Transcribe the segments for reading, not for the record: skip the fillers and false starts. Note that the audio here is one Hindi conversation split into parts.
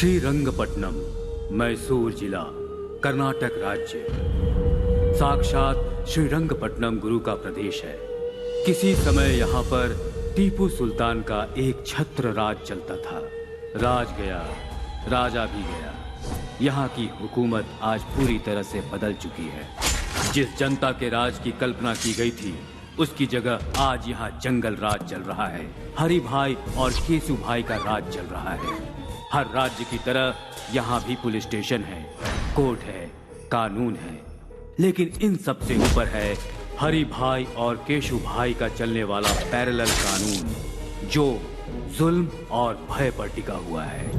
श्रीरंगपट्टनम, मैसूर जिला, कर्नाटक राज्य। साक्षात श्रीरंगपट्टनम गुरु का प्रदेश है। किसी समय यहाँ पर टीपू सुल्तान का एक छत्र राज चलता था। राज गया, राजा भी गया। यहाँ की हुकूमत आज पूरी तरह से बदल चुकी है। जिस जनता के राज की कल्पना की गई थी, उसकी जगह आज यहाँ जंगल राज चल रहा है। हरि भाई और केसु भाई का राज चल रहा है। हर राज्य की तरह यहाँ भी पुलिस स्टेशन है, कोर्ट है, कानून है, लेकिन इन सब से ऊपर है हरि भाई और केशु भाई का चलने वाला पैरेलल कानून, जो जुल्म और भय पर टिका हुआ है।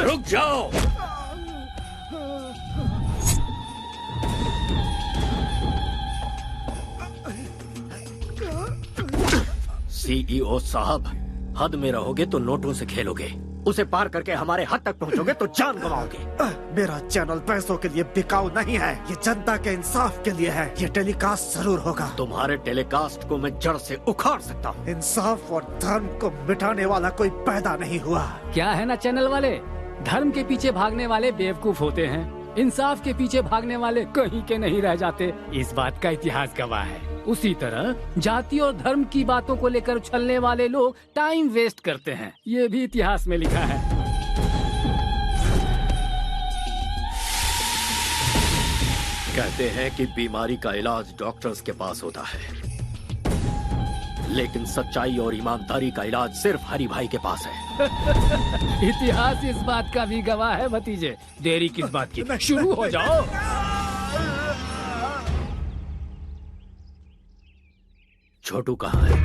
रुक जाओ। सीईओ साहब, हद में रहोगे तो नोटों से खेलोगे, उसे पार करके हमारे हद तक पहुंचोगे तो जान गंवाओगे। मेरा चैनल पैसों के लिए बिकाऊ नहीं है, ये जनता के इंसाफ के लिए है। ये टेलीकास्ट जरूर होगा। तुम्हारे टेलीकास्ट को मैं जड़ से उखाड़ सकता हूँ। इंसाफ और धर्म को मिटाने वाला कोई पैदा नहीं हुआ। क्या है ना चैनल वाले, धर्म के पीछे भागने वाले बेवकूफ होते हैं, इंसाफ के पीछे भागने वाले कहीं के नहीं रह जाते। इस बात का इतिहास गवाह है। उसी तरह जाति और धर्म की बातों को लेकर उछलने वाले लोग टाइम वेस्ट करते हैं, ये भी इतिहास में लिखा है। कहते हैं कि बीमारी का इलाज डॉक्टर्स के पास होता है, लेकिन सच्चाई और ईमानदारी का इलाज सिर्फ हरि भाई के पास है। इतिहास इस बात का भी गवाह है भतीजे। देरी किस बात की, शुरू हो जाओ। छोटू कहाँ है?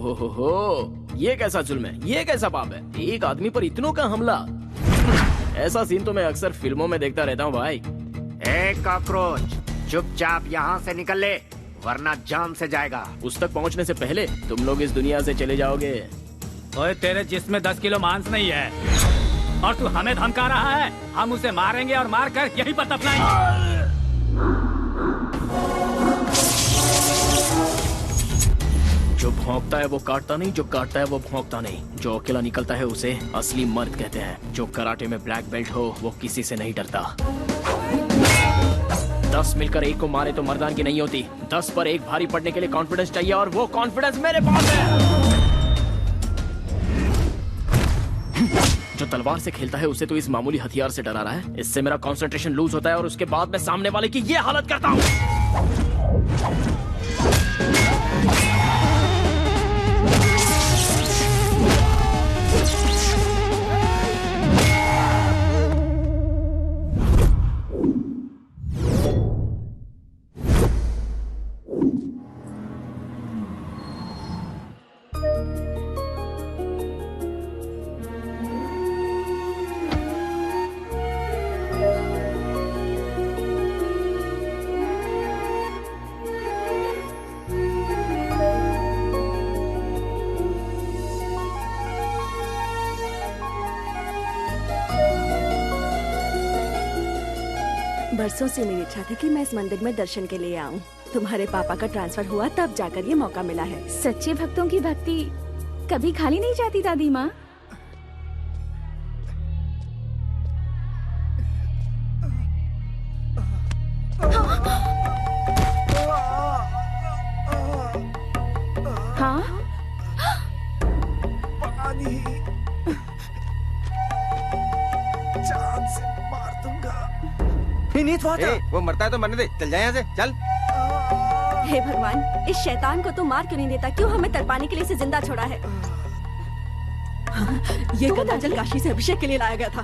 ओहो, ये कैसा जुल्म है, ये कैसा पाप है, एक आदमी पर इतनों का हमला। ऐसा सीन तो मैं अक्सर फिल्मों में देखता रहता हूँ भाई। ए कॉकरोच, चुपचाप यहाँ से निकल ले, वरना जान से जाएगा। उस तक पहुँचने से पहले तुम लोग इस दुनिया से चले जाओगे। ओए, तेरे जिस्म में 10 किलो मांस नहीं है और तू हमें धमका रहा है। हम उसे मारेंगे और मार कर यहीं पर दफनाएंगे। जो भौंकता है वो काटता नहीं, जो काटता है वो भौंकता नहीं। जो अकेला निकलता है उसे असली मर्द कहते हैं। जो कराटे में ब्लैक बेल्ट हो वो किसी से नहीं डरता। 10 मिलकर एक को मारे तो मर्दानगी नहीं होती। 10 पर एक भारी पड़ने के लिए कॉन्फिडेंस चाहिए, और वो कॉन्फिडेंस मेरे पास है। जो तलवार से खेलता है उसे तो इस मामूली हथियार से डरा रहा है। इससे मेरा कंसंट्रेशन लूज होता है और उसके बाद मैं सामने वाले की ये हालत करता हूँ। बरसों से मेरी इच्छा थी कि मैं इस मंदिर में दर्शन के लिए आऊं। तुम्हारे पापा का ट्रांसफर हुआ तब जाकर ये मौका मिला है। सच्चे भक्तों की भक्ति कभी खाली नहीं जाती दादी माँ। हाँ, पानी, जान से मार दूंगा। वो मरता है तो मरने दे, चल जाए यहाँ से, चल। हे भगवान, इस शैतान को तो मार क्यों नहीं देता? क्यों हमें तरपाने के लिए इसे जिंदा छोड़ा है? ये गंगाजल काशी से अभिषेक के लिए लाया गया था।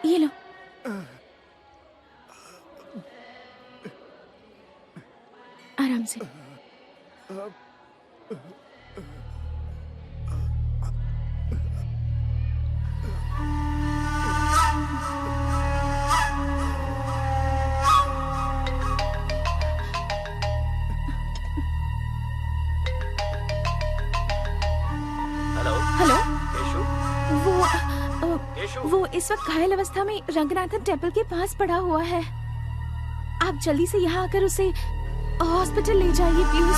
ये लो। आराम से। हेलो। वो इस वक्त घायल अवस्था में रंगनाथन टेम्पल के पास पड़ा हुआ है। आप जल्दी से यहाँ आकर उसे हॉस्पिटल ले जाइए प्लीज।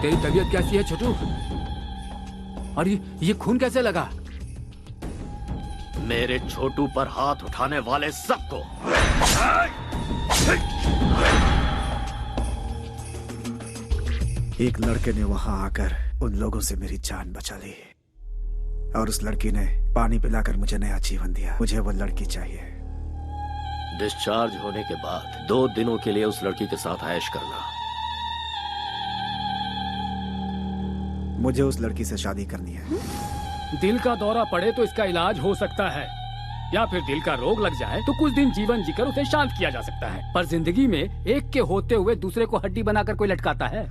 तेरी तबीयत कैसी है छोटू? और ये खून कैसे लगा? मेरे छोटू पर हाथ उठाने वाले सबको एक लड़के ने वहां आकर उन लोगों से मेरी जान बचा ली और उस लड़की ने पानी पिलाकर मुझे नया जीवन दिया। मुझे वो लड़की चाहिए। डिस्चार्ज होने के बाद 2 दिनों के लिए उस लड़की के साथ ऐश करना। मुझे उस लड़की से शादी करनी है। दिल का दौरा पड़े तो इसका इलाज हो सकता है, या फिर दिल का रोग लग जाए तो कुछ दिन जीवन जीकर उसे शांत किया जा सकता है। पर जिंदगी में एक के होते हुए दूसरे को हड्डी बनाकर कोई लटकाता है?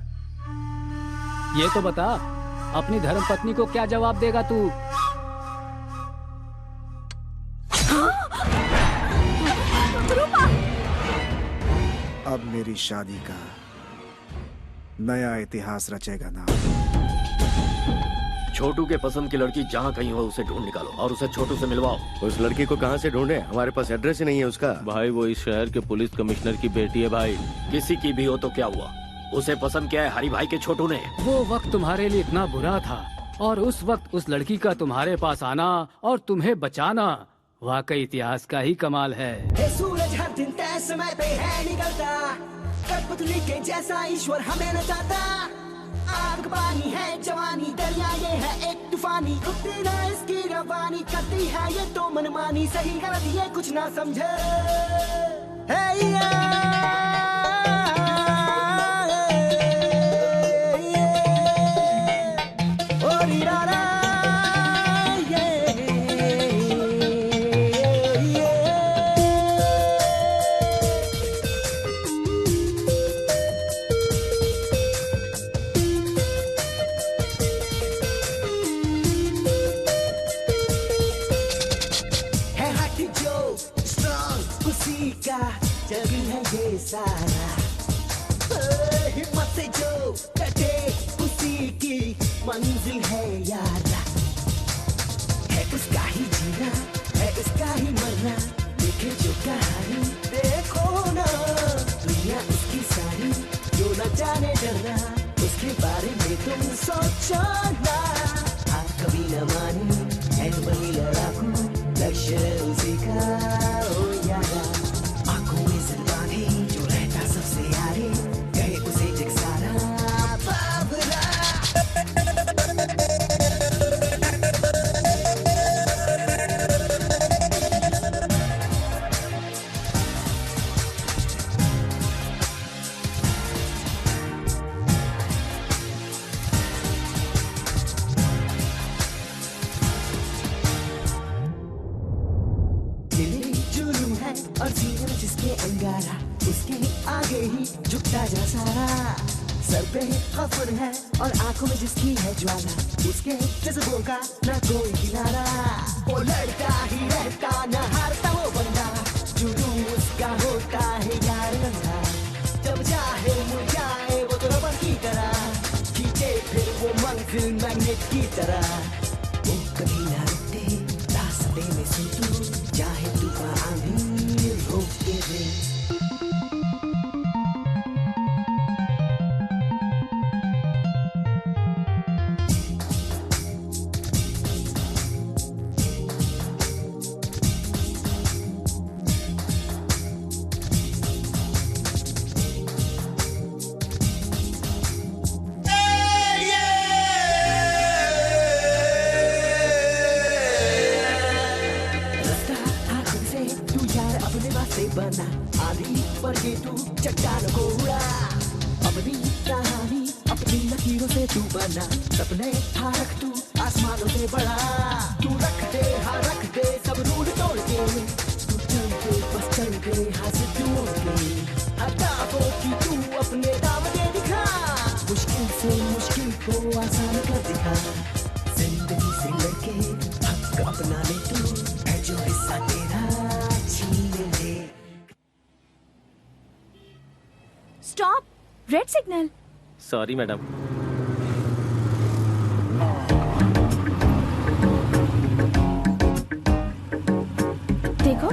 ये तो बता, अपनी धर्मपत्नी को क्या जवाब देगा तू? अब मेरी शादी का नया इतिहास रचेगा ना। छोटू के पसंद की लड़की जहाँ कहीं हो उसे ढूंढ निकालो और उसे छोटू से मिलवाओ। उस लड़की को कहाँ से ढूंढे? हमारे पास एड्रेस ही नहीं है उसका। भाई वो इस शहर के पुलिस कमिश्नर की बेटी है भाई। किसी की भी हो तो क्या हुआ, उसे पसंद किया है हरी भाई के छोटू ने। वो वक्त तुम्हारे लिए इतना बुरा था और उस वक्त उस लड़की का तुम्हारे पास आना और तुम्हें बचाना वाकई इतिहास का ही कमाल है। सूरज हर दिन तय समय पे है निकलता, कठपुतली के जैसा ईश्वर हमें नचाता। आग पानी है जवानी, दरिया ये है एक तूफानी, रुकती ना इसकी रवानी, करती है ये तो मनमानी, सही गलत ये कुछ ना समझे। जग है ये सारा, हिम्मत से जो कटे उसी की मंजिल है यारा। है उसका ही जीना, है उसका ही मरना, देखे जो कहानी देखो ना। दुनिया उसकी सारी, जो न जाने डरना, उसके बारे में तुम सोचो ना। आप कभी न मानी है वही लड़ाकू, लक्ष्य उसी का ओ यारा। जो रहता सबसे यारे, कहे उसे जग सारा बाबरा। दिल जुलूम है और सीने में जिसके अंगारा, उसके आगे ही झुकता जा सारा। सर पे खफर है और आंखों में जिसकी है ज्वाला, उसके जज्बों का ना कोई किनारा। वो लड़ता ही रहता, न हारता वो बंदा, जुनून उसका होता है यार गंदा। जब चाहे मुड़ जाए वो तो रबर की तरह, खींचे फिर वो मंजिल मैग्नेट की तरह। वो कभी ना रुकते रास्ते में, सुन तू चाहे तूफान आंधी रोक के दे। लकीरों से तू बना, सपने हाँ रख तू आसमानों से बड़ा, तू रख दे हाँ रख दे सब रूल तोड़ के, तू चल के बस चल के हाँ से तू उड़ के, हटाओ की तू अपने दाम दे दिखा, मुश्किल से मुश्किल को आसान कर दिखा, जिंदगी से लड़के हक अपना ले तू, है जो हिस्सा तेरा छीन ले। Stop, red signal. Sorry madam. देखो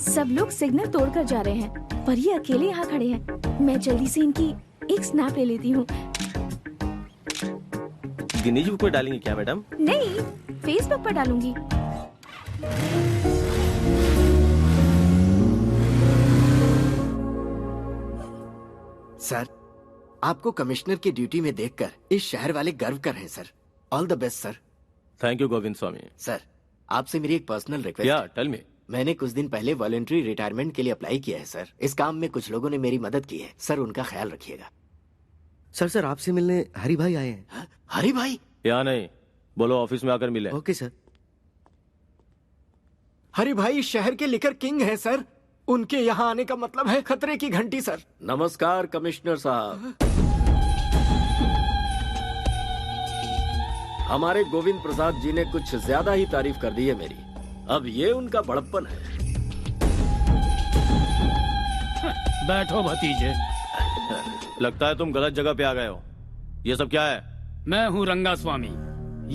सब लोग सिग्नल तोड़कर जा रहे हैं पर ये अकेले यहाँ खड़े हैं। मैं जल्दी से इनकी एक स्नैप ले लेती हूँ। गिनीज बुक में डालेंगे क्या मैडम? नहीं, फेसबुक पर डालूंगी। सर, आपको कमिश्नर की ड्यूटी में देखकर इस शहर वाले गर्व कर रहे हैं sir. All the best sir. Thank you Govind Swami. Sir, आपसे मेरी एक पर्सनल रिक्वेस्ट या है। Tell me. मैंने कुछ दिन पहले वॉलंटरी रिटायरमेंट के लिए अप्लाई किया है सर। इस काम में कुछ लोगों ने मेरी मदद की है सर, उनका ख्याल रखिएगा। सर आपसे मिलने हरी भाई आए हैं। हरी भाई? या नहीं, बोलो ऑफिस में आकर मिले। Okay sir. हरी भाई इस शहर के लिकर किंग हैं सर। उनके यहाँ आने का मतलब है खतरे की घंटी सर। नमस्कार कमिश्नर साहब। हमारे गोविंद प्रसाद जी ने कुछ ज्यादा ही तारीफ कर दी है मेरी। अब ये उनका बड़प्पन है। बैठो भतीजे। लगता है तुम गलत जगह पे आ गए हो। ये सब क्या है? मैं हूँ रंगा स्वामी।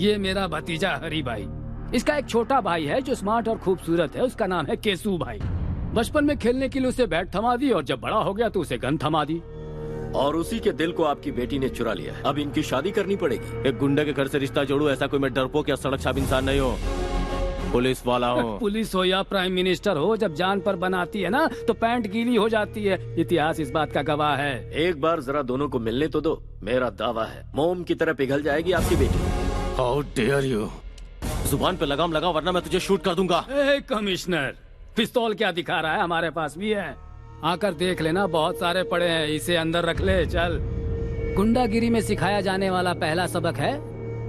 ये मेरा भतीजा हरी भाई। इसका एक छोटा भाई है जो स्मार्ट और खूबसूरत है। उसका नाम है केसू भाई। बचपन में खेलने के लिए उसे बैट थमा दी और जब बड़ा हो गया तो उसे गन थमा दी। और उसी के दिल को आपकी बेटी ने चुरा लिया है। अब इनकी शादी करनी पड़ेगी। एक गुंडे के घर से रिश्ता जोड़ू, ऐसा कोई मैं डरपोक या सड़क छाप इंसान नहीं हूँ। पुलिस वाला हूँ। पुलिस हो या प्राइम मिनिस्टर हो, जब जान पर बनाती है ना तो पैंट गीली हो जाती है। इतिहास इस बात का गवाह है। एक बार जरा दोनों को मिलने तो दो। मेरा दावा है मोम की तरह पिघल जाएगी आपकी बेटी। How dare you. जुबान पे लगाम लगा वरना मैं तुझे शूट कर दूंगा। कमिश्नर, पिस्तौल क्या दिखा रहा है? हमारे पास भी है। आकर देख लेना, बहुत सारे पड़े हैं। इसे अंदर रख ले। चल। गुंडागिरी में सिखाया जाने वाला पहला सबक है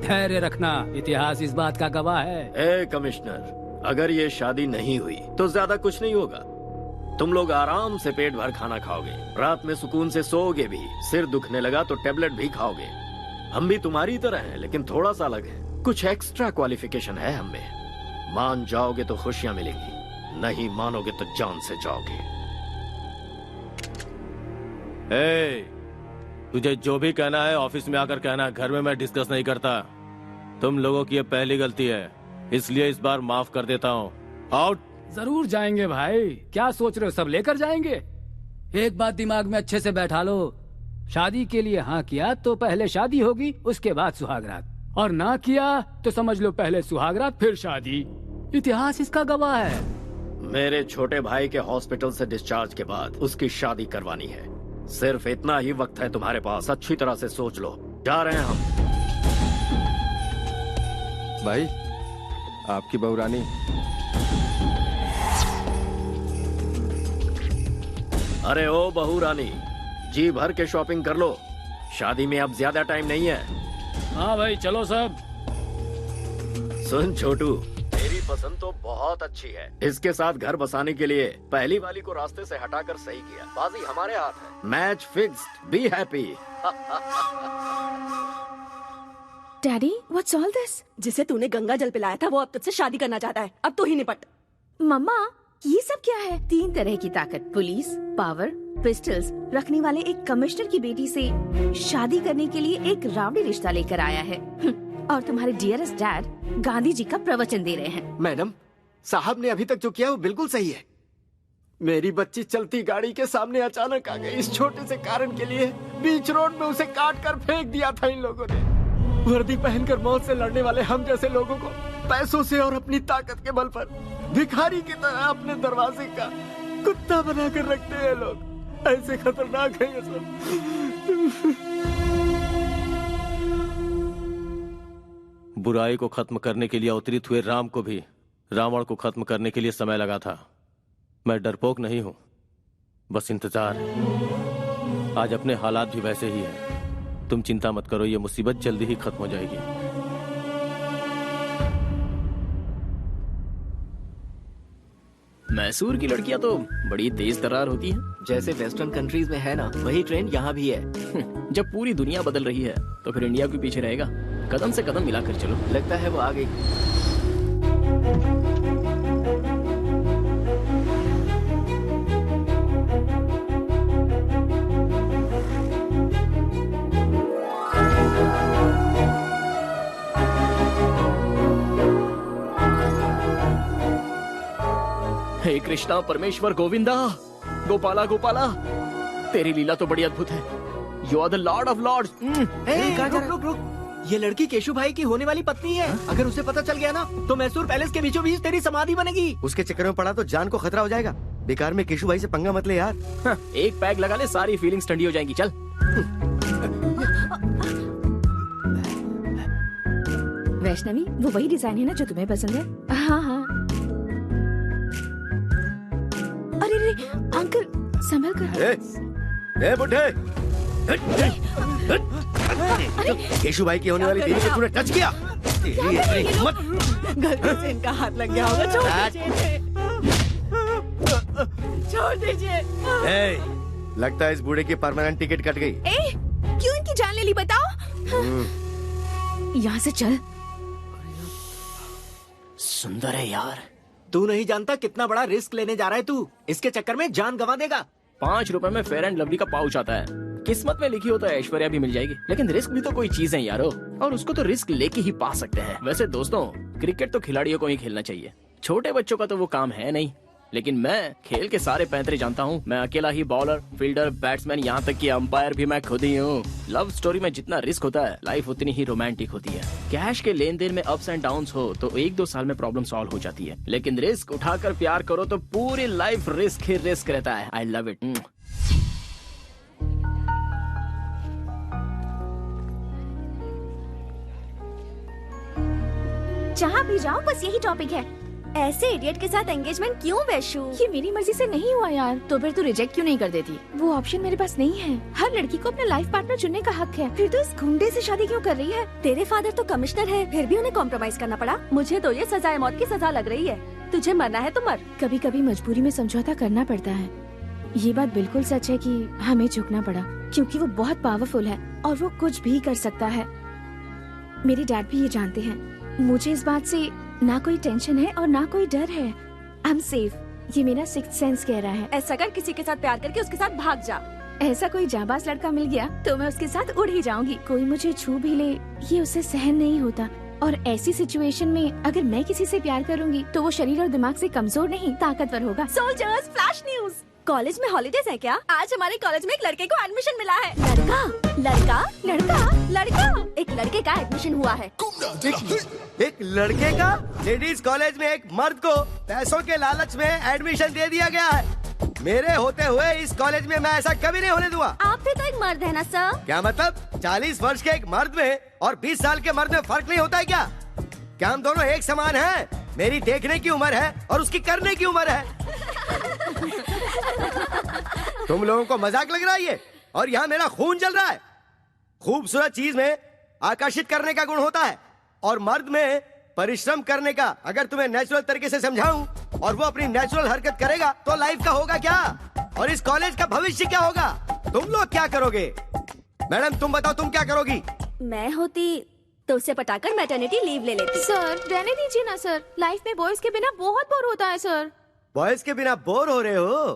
धैर्य रखना। इतिहास इस बात का गवाह है। ए कमिश्नर, अगर ये शादी नहीं हुई तो ज्यादा कुछ नहीं होगा। तुम लोग आराम से पेट भर खाना खाओगे, रात में सुकून से सोओगे भी। सिर दुखने लगा तो टेबलेट भी खाओगे। हम भी तुम्हारी तरह हैं, लेकिन थोड़ा सा अलग है। कुछ एक्स्ट्रा क्वालिफिकेशन है हमें। मान जाओगे तो खुशियां मिलेंगी, नहीं मानोगे तो जान से जाओगे। तुझे जो भी कहना है ऑफिस में आकर कहना। घर में मैं डिस्कस नहीं करता। तुम लोगों की ये पहली गलती है, इसलिए इस बार माफ कर देता हूँ। आउट। जरूर जाएंगे भाई। क्या सोच रहे हो, सब लेकर जाएंगे? एक बात दिमाग में अच्छे से बैठा लो। शादी के लिए हाँ किया तो पहले शादी होगी, उसके बाद सुहागरात। और ना किया तो समझ लो पहले सुहागरात फिर शादी। इतिहास इसका गवाह है। मेरे छोटे भाई के हॉस्पिटल से डिस्चार्ज के बाद उसकी शादी करवानी है। सिर्फ इतना ही वक्त है तुम्हारे पास। अच्छी तरह से सोच लो। जा रहे हैं हम। भाई, आपकी बहू रानी। अरे ओ बहू रानी, जी भर के शॉपिंग कर लो। शादी में अब ज्यादा टाइम नहीं है। हाँ भाई, चलो सब। सुन छोटू, मेरी पसंद तो बहुत अच्छी है। इसके साथ घर बसाने के लिए पहली वाली को रास्ते से हटाकर सही किया। बाजी हमारे हाथ है। Match fixed. Be happy. Daddy, what's all this? जिसे तूने गंगा जल पिलाया था वो अब तुझसे शादी करना चाहता है। अब तो ही निपट। मम्मा, ये सब क्या है? 3 तरह की ताकत, पुलिस, पावर, पिस्टल्स रखने वाले एक कमिश्नर की बेटी से शादी करने के लिए एक रावड़ी रिश्ता लेकर आया है। और तुम्हारे डियरेस्ट डैड गांधी जी का प्रवचन दे रहे हैं। मैडम, साहब ने अभी तक जो किया वो बिल्कुल सही है। मेरी बच्ची चलती गाड़ी के सामने अचानक आ गई। इस छोटे से कारण के लिए बीच रोड में उसे काट कर फेंक दिया था इन लोगों ने। वर्दी पहनकर मौत से लड़ने वाले हम जैसे लोगों को पैसों से और अपनी ताकत के बल पर भिखारी की तरह अपने दरवाजे का कुत्ता बनाकर रखते हैं लोग। ऐसे खतरनाक है ये सब। बुराई को खत्म करने के लिए अवतरित हुए राम को भी रावण को खत्म करने के लिए समय लगा था। मैं डरपोक नहीं हूं, बस इंतजार है। आज अपने हालात भी वैसे ही है। तुम चिंता मत करो, ये मुसीबत जल्दी ही खत्म हो जाएगी। मैसूर की लड़कियां तो बड़ी तेज तर्रार होती हैं। जैसे वेस्टर्न कंट्रीज में है ना, वही ट्रेंड यहाँ भी है। जब पूरी दुनिया बदल रही है तो फिर इंडिया भी पीछे रहेगा। कदम से कदम मिलाकर चलो। लगता है वो आ गई। हे कृष्णा परमेश्वर गोविंदा, गोपाला गोपाला, तेरी लीला तो बड़ी अद्भुत है। You are the lord of lords. रुक रुक, ये लड़की केशु भाई की होने वाली पत्नी है। अगर उसे पता चल गया ना तो मैसूर पैलेस के बीचों बीच तेरी समाधि बनेगी। उसके चक्कर में पड़ा तो जान को खतरा हो जाएगा। बेकार में केशु भाई से पंगा मत ले यार। एक पैग लगा ले, सारी फीलिंग्स ठंडी हो जाएंगी। चल। वैष्णवी, वो वही डिजाइन है ना जो तुम्हें पसंद है? हाँ हाँ। अरे रे अंकल, संभल कर। ए बुढ़े, केशु भाई की होने वाली बीवी को तूने टच किया। तेरी इतनी हिम्मत। गलती से इनका हाथ लग गया होगा। छोड़ दीजिए। लगता है इस बूढ़े की परमानेंट टिकट कट गई। क्यों इनकी जान ले ली बताओ? यहाँ से चल। सुंदर है यार। तू नहीं जानता कितना बड़ा रिस्क लेने जा रहा है तू। इसके चक्कर में जान गंवा देगा। 5 रुपए में फेयर एंड लवली का पाउच आता है। किस्मत में लिखी हो तो ऐश्वर्या भी मिल जाएगी, लेकिन रिस्क भी तो कोई चीज है यारो, और उसको तो रिस्क लेके ही पा सकते हैं। वैसे दोस्तों, क्रिकेट तो खिलाड़ियों को ही खेलना चाहिए, छोटे बच्चों का तो वो काम है नहीं। लेकिन मैं खेल के सारे पैंतरे जानता हूँ। मैं अकेला ही बॉलर, फील्डर, बैट्समैन, यहाँ तक कि अंपायर भी मैं खुद ही हूँ। लव स्टोरी में जितना रिस्क होता है, लाइफ उतनी ही रोमांटिक होती है। कैश के लेन देन में अप्स एंड डाउन्स हो तो 1-2 साल में प्रॉब्लम सॉल्व हो जाती है, लेकिन रिस्क उठाकर प्यार करो तो पूरी लाइफ रिस्क ही रिस्क रहता है। I love it. जहाँ भी जाओ बस यही टॉपिक है। ऐसे इडियट के साथ एंगेजमेंट क्यों वैशु? ये मेरी मर्जी से नहीं हुआ यार। तो फिर तू रिजेक्ट क्यों नहीं कर देती? वो ऑप्शन मेरे पास नहीं है। हर लड़की को अपना लाइफ पार्टनर चुनने का हक है। फिर तो इस गुंडे से शादी क्यों कर रही है? तेरे फादर तो कमिश्नर है, फिर भी उन्हें कॉम्प्रोमाइज करना पड़ा। मुझे तो ये सजाए मौत की सजा लग रही है। तुझे मरना है तो मर। कभी कभी मजबूरी में समझौता करना पड़ता है। ये बात बिल्कुल सच है कि हमें झुकना पड़ा, क्योंकि वो बहुत पावरफुल है और वो कुछ भी कर सकता है। मेरे डैड भी ये जानते हैं। मुझे इस बात से ना कोई टेंशन है और ना कोई डर है। I am safe. ये मेरा सिक्स्थ सेंस कह रहा है। ऐसा कर, किसी के साथ प्यार करके उसके साथ भाग जा। ऐसा कोई जाबाज लड़का मिल गया तो मैं उसके साथ उड़ ही जाऊंगी। कोई मुझे छू भी ले, ये उसे सहन नहीं होता। और ऐसी सिचुएशन में अगर मैं किसी से प्यार करूंगी तो वो शरीर और दिमाग से कमजोर नहीं, ताकतवर होगा। Soldiers, flash news. कॉलेज में हॉलीडेज है क्या? आज हमारे कॉलेज में एक लड़के को एडमिशन मिला है। लड़का लड़का लड़का लड़का, एक लड़के का एडमिशन हुआ है। एक लड़के का लेडीज कॉलेज में एक मर्द को पैसों के लालच में एडमिशन दे दिया गया है। मेरे होते हुए इस कॉलेज में मैं ऐसा कभी नहीं होने दूंगा। आप भी तो एक मर्द है ना सर? क्या मतलब? 40 वर्ष के एक मर्द में और 20 साल के मर्द में फर्क नहीं होता है क्या? क्या हम दोनों एक समान हैं? मेरी देखने की उम्र है और उसकी करने की उम्र है। तुम लोगों को मजाक लग रहा है ये? और यहाँ मेरा खून जल रहा है। खूबसूरत चीज में आकर्षित करने का गुण होता है और मर्द में परिश्रम करने का। अगर तुम्हें नेचुरल तरीके से समझाऊं और वो अपनी नेचुरल हरकत करेगा तो लाइफ का होगा क्या, और इस कॉलेज का भविष्य क्या होगा? तुम लोग क्या करोगे? मैडम तुम बताओ, तुम क्या करोगी? मैं होती तो उसे पटाकर मैटरनिटी लीव ले लेती। सर रहने दीजिए ना सर, लाइफ में बॉयज के बिना बहुत बोर होता है सर। बॉयज के बिना बोर हो रहे हो?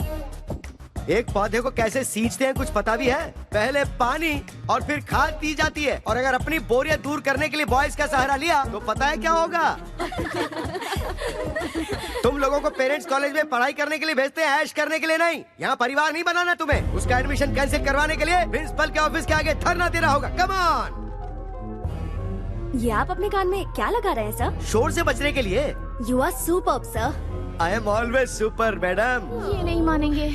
एक पौधे को कैसे सींचते हैं कुछ पता भी है? पहले पानी और फिर खाद दी जाती है, और अगर अपनी बोरियत दूर करने के लिए बॉयज का सहारा लिया तो पता है क्या होगा? तुम लोगों को पेरेंट्स कॉलेज में पढ़ाई करने के लिए भेजते हैं, ऐश करने के लिए नहीं। यहाँ परिवार नहीं बनाना तुम्हें। उसका एडमिशन कैंसिल करवाने के लिए प्रिंसिपल के ऑफिस के आगे धरना देना होगा। Come on. ये आप अपने कान में क्या लगा रहे हैं सर? शोर से बचने के लिए। You are superb sir. I am always super madam. ये नहीं मानेंगे।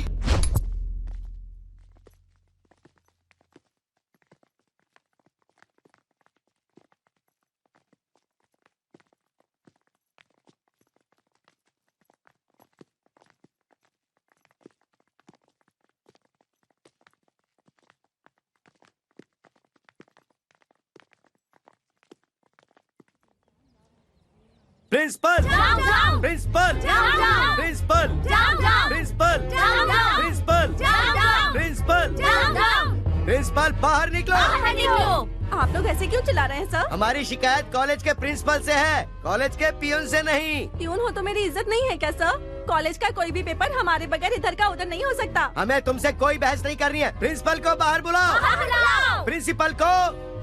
Principal Down, down. Principal Down, down. Principal Down, down. Principal Down, down. Principal Down, down. Principal Down, down. Principal बाहर निकलो। बाहर निकलो। आप लोग ऐसे क्यों चिल्ला रहे हैं सर? हमारी शिकायत कॉलेज के प्रिंसिपल से है, कॉलेज के पियून से नहीं। प्यून हो तो मेरी इज्जत नहीं है क्या सर? कॉलेज का कोई भी पेपर हमारे बगैर इधर का उधर नहीं हो सकता। हमें तुमसे कोई बहस नहीं करनी है। प्रिंसिपल को बाहर बुलाओ। बाहर बुलाओ। प्रिंसिपल को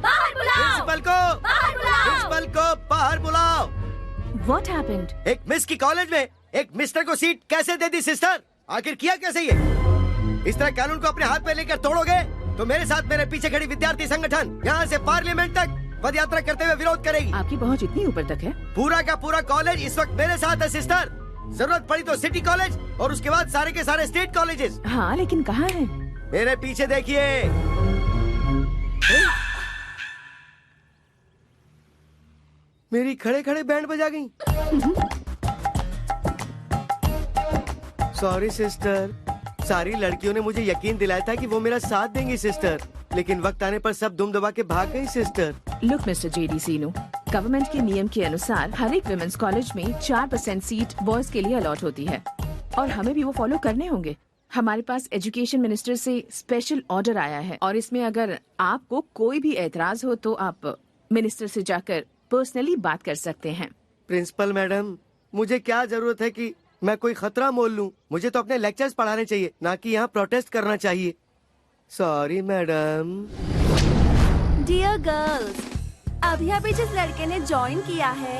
बाहर बुलाओ। प्रिंसिपल को बाहर बुलाओ। प्रिंसिपल को बाहर बुलाओ। What happened? एक मिस की कॉलेज में एक मिस्टर को सीट कैसे दे दी सिस्टर? आखिर किया कैसे ये? इस तरह कानून को अपने हाथ में लेकर तोड़ोगे तो मेरे साथ मेरे पीछे खड़ी विद्यार्थी संगठन यहाँ से पार्लियामेंट तक पद यात्रा करते हुए विरोध करेगी। आपकी पहुंच इतनी ऊपर तक है? पूरा का पूरा कॉलेज इस वक्त मेरे साथ है सिस्टर। जरूरत पड़ी तो सिटी कॉलेज और उसके बाद सारे के सारे स्टेट कॉलेजेस। हाँ, लेकिन कहाँ है? मेरे पीछे देखिए। मेरी खड़े खड़े बैंड बजा गई। सॉरी सिस्टर, सारी लड़कियों ने मुझे यकीन दिलाया था कि वो मेरा साथ देंगी सिस्टर, लेकिन वक्त आने पर सब दुम दबा के भाग गई सिस्टर। लुक मिस्टर जेडी सीनू, गवर्नमेंट के नियम के अनुसार हर एक विमेंस कॉलेज में 4% सीट बॉयज के लिए अलॉट होती है और हमें भी वो फॉलो करने होंगे। हमारे पास एजुकेशन मिनिस्टर से स्पेशल ऑर्डर आया है और इसमें अगर आपको कोई भी एतराज हो तो आप मिनिस्टर से जाकर पर्सनली बात कर सकते हैं। प्रिंसिपल मैडम, मुझे क्या जरूरत है कि मैं कोई खतरा मोल लूं? मुझे तो अपने लेक्चर्स पढ़ाने चाहिए, ना कि यहाँ प्रोटेस्ट करना चाहिए। Sorry madam. डियर गर्ल्स, अभी अभी जिस लड़के ने ज्वाइन किया है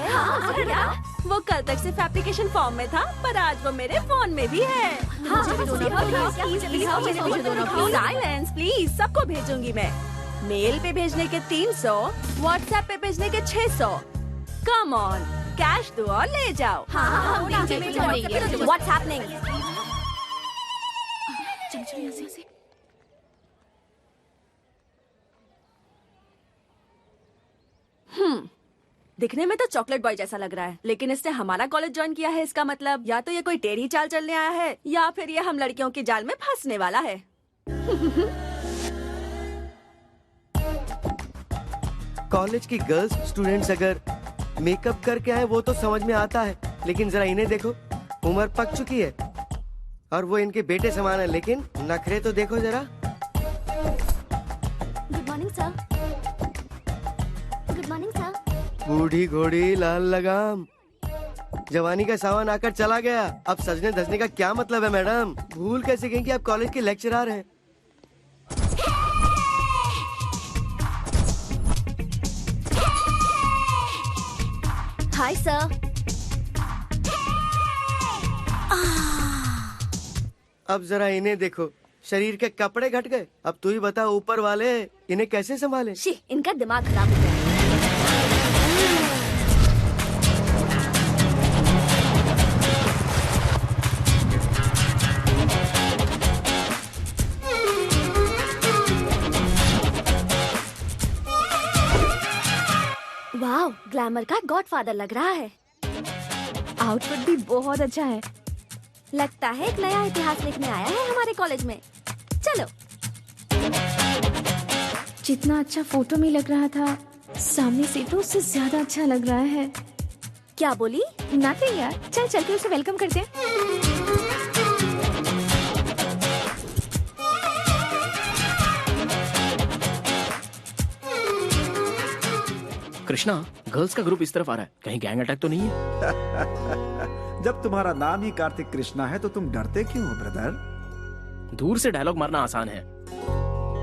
वो कल तक सिर्फ एप्लीकेशन फॉर्म में था, पर आज वो मेरे फोन में भी है। साइलेंस प्लीज, सबको भेजूंगी मैं। मेल पे भेजने के 300, व्हाट्सएप पे भेजने के 600। कम ऑन, कैश दो और ले जाओ। What's happening? दिखने में तो चॉकलेट बॉय जैसा लग रहा है, लेकिन इसने हमारा कॉलेज ज्वाइन किया है। इसका मतलब या तो ये कोई टेढ़ी चाल चलने आया है या फिर ये हम लड़कियों के जाल में फंसने वाला है। कॉलेज की गर्ल्स स्टूडेंट्स अगर मेकअप करके आए वो तो समझ में आता है, लेकिन जरा इन्हें देखो, उम्र पक चुकी है और वो इनके बेटे समान है, लेकिन नखरे तो देखो जरा। Good morning sir. Good morning sir. बूढ़ी घोड़ी लाल लगाम, जवानी का सावन आकर चला गया, अब सजने धजने का क्या मतलब है मैडम? भूल कैसे गई कि आप कॉलेज के लेक्चरर हैं? Hi sir. अब जरा इन्हें देखो, शरीर के कपड़े घट गए। अब तू ही बता ऊपर वाले इन्हें कैसे संभाले? शी, इनका दिमाग खराब हो गया। वाओ, ग्लैमर का गॉडफादर लग रहा है। आउटफिट भी बहुत अच्छा है। लगता है एक नया इतिहास लिखने आया है हमारे कॉलेज में। चलो। जितना अच्छा फोटो में लग रहा था, सामने से तो उससे ज्यादा अच्छा लग रहा है। क्या बोली? नथिंग यार, चल चल के उसे वेलकम करते हैं। कृष्णा, गर्ल्स का ग्रुप इस तरफ आ रहा है, कहीं गैंग अटैक तो नहीं है? जब तुम्हारा नाम ही कार्तिक कृष्णा है तो तुम डरते क्यों हो ब्रदर? दूर से डायलॉग मारना आसान है,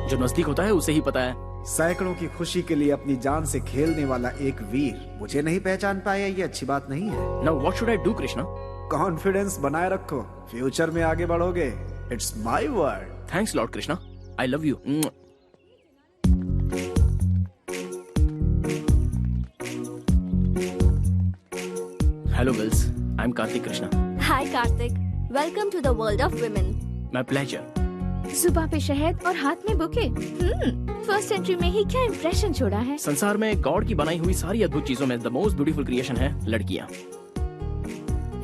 जो नजदीक होता है उसे ही पता है। सैकड़ों की खुशी के लिए अपनी जान से खेलने वाला एक वीर मुझे नहीं पहचान पाया, ये अच्छी बात नहीं है। Now what should I do Krishna? Confidence बनाए रखो, फ्यूचर में आगे बढ़ोगे। It's my word. Thanks lord Krishna, I love you. Hello girls, I am Karthik Krishna. Hi Karthik, welcome to the world of women. My pleasure. सुबह पे शहद और हाथ में बुके। फर्स्ट एंट्री में ही क्या इंप्रेशन छोड़ा है। संसार में गॉड की बनाई हुई सारी अद्भुत चीजों में द मोस्ट ब्यूटीफुल क्रिएशन है लड़कियां।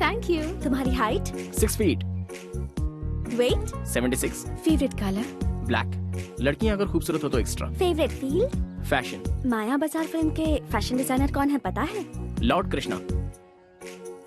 Thank you. तुम्हारी हाइट? 6 फीट। वेट? 76। Favourite colour? ब्लैक। लड़कियां अगर खूबसूरत हो तो extra. Favourite field? Fashion. Maya Bazaar film के फैशन डिजाइनर कौन है पता है? लॉर्ड कृष्णा।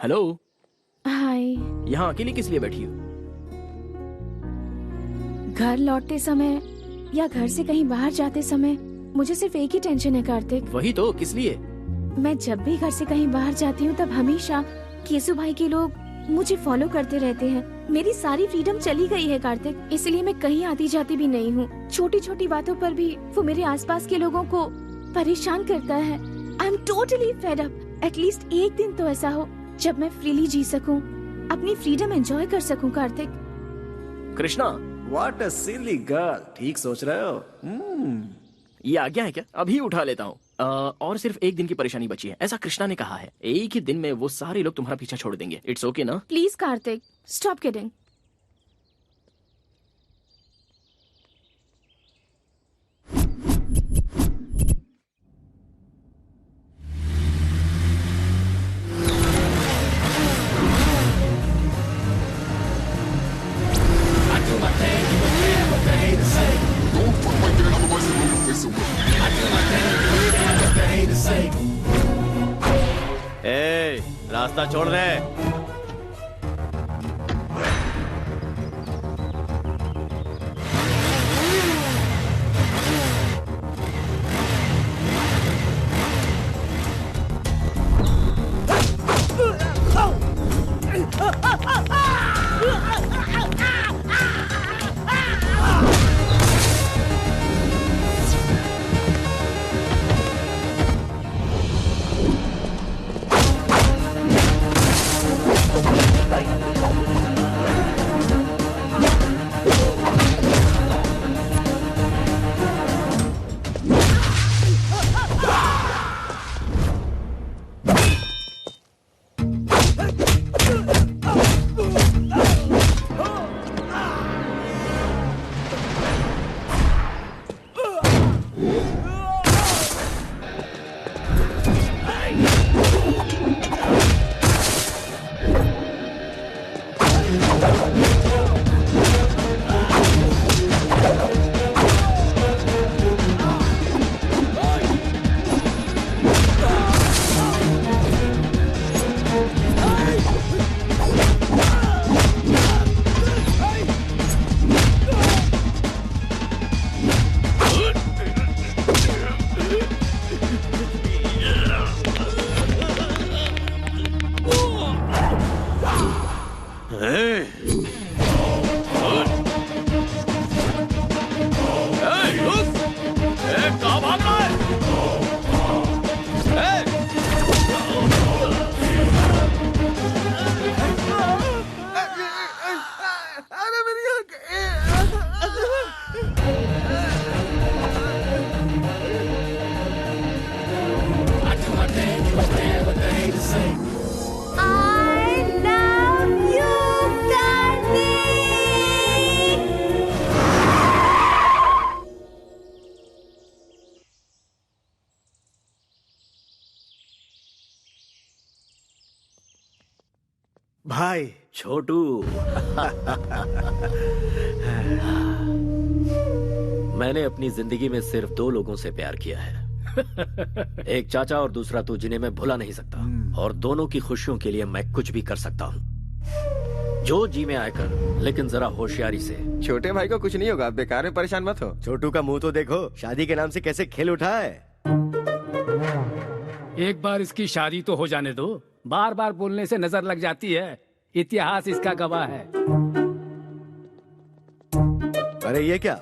हेलो। हाय। यहाँ अकेली किस लिए बैठी हो? घर लौटते समय या घर से कहीं बाहर जाते समय मुझे सिर्फ एक ही टेंशन है कार्तिक। वही तो, किस लिए? मैं जब भी घर से कहीं बाहर जाती हूँ तब हमेशा केसु भाई के लोग मुझे फॉलो करते रहते हैं। मेरी सारी फ्रीडम चली गई है कार्तिक, इसलिए मैं कहीं आती जाती भी नहीं हूँ। छोटी छोटी बातों पर भी वो मेरे आसपास के लोगों को परेशान करता है। I am totally fed up. At least एक दिन तो ऐसा हो जब मैं फ्रीली जी सकूं, अपनी फ्रीडम एंजॉय कर सकूं Kartik. Krishna. What a silly girl. ठीक सोच रहे हो। ये आज्ञा है क्या? अभी उठा लेता हूँ। और सिर्फ एक दिन की परेशानी बची है, ऐसा कृष्णा ने कहा है। एक ही दिन में वो सारे लोग तुम्हारा पीछा छोड़ देंगे। इट्स ओके ना? Please Kartik, stop kidding. ए, रास्ता छोड़ दे। भाई छोटू। मैंने अपनी जिंदगी में सिर्फ 2 लोगों से प्यार किया है, एक चाचा और दूसरा तू, जिन्हें मैं भुला नहीं सकता। और दोनों की खुशियों के लिए मैं कुछ भी कर सकता हूँ। जो जी में आए कर, लेकिन जरा होशियारी से। छोटे भाई को कुछ नहीं होगा, बेकार में परेशान मत हो। छोटू का मुंह तो देखो, शादी के नाम से कैसे खेल उठा है। एक बार इसकी शादी तो हो जाने दो, बार बार बोलने से नजर लग जाती है। इतिहास इसका गवाह है। अरे ये क्या,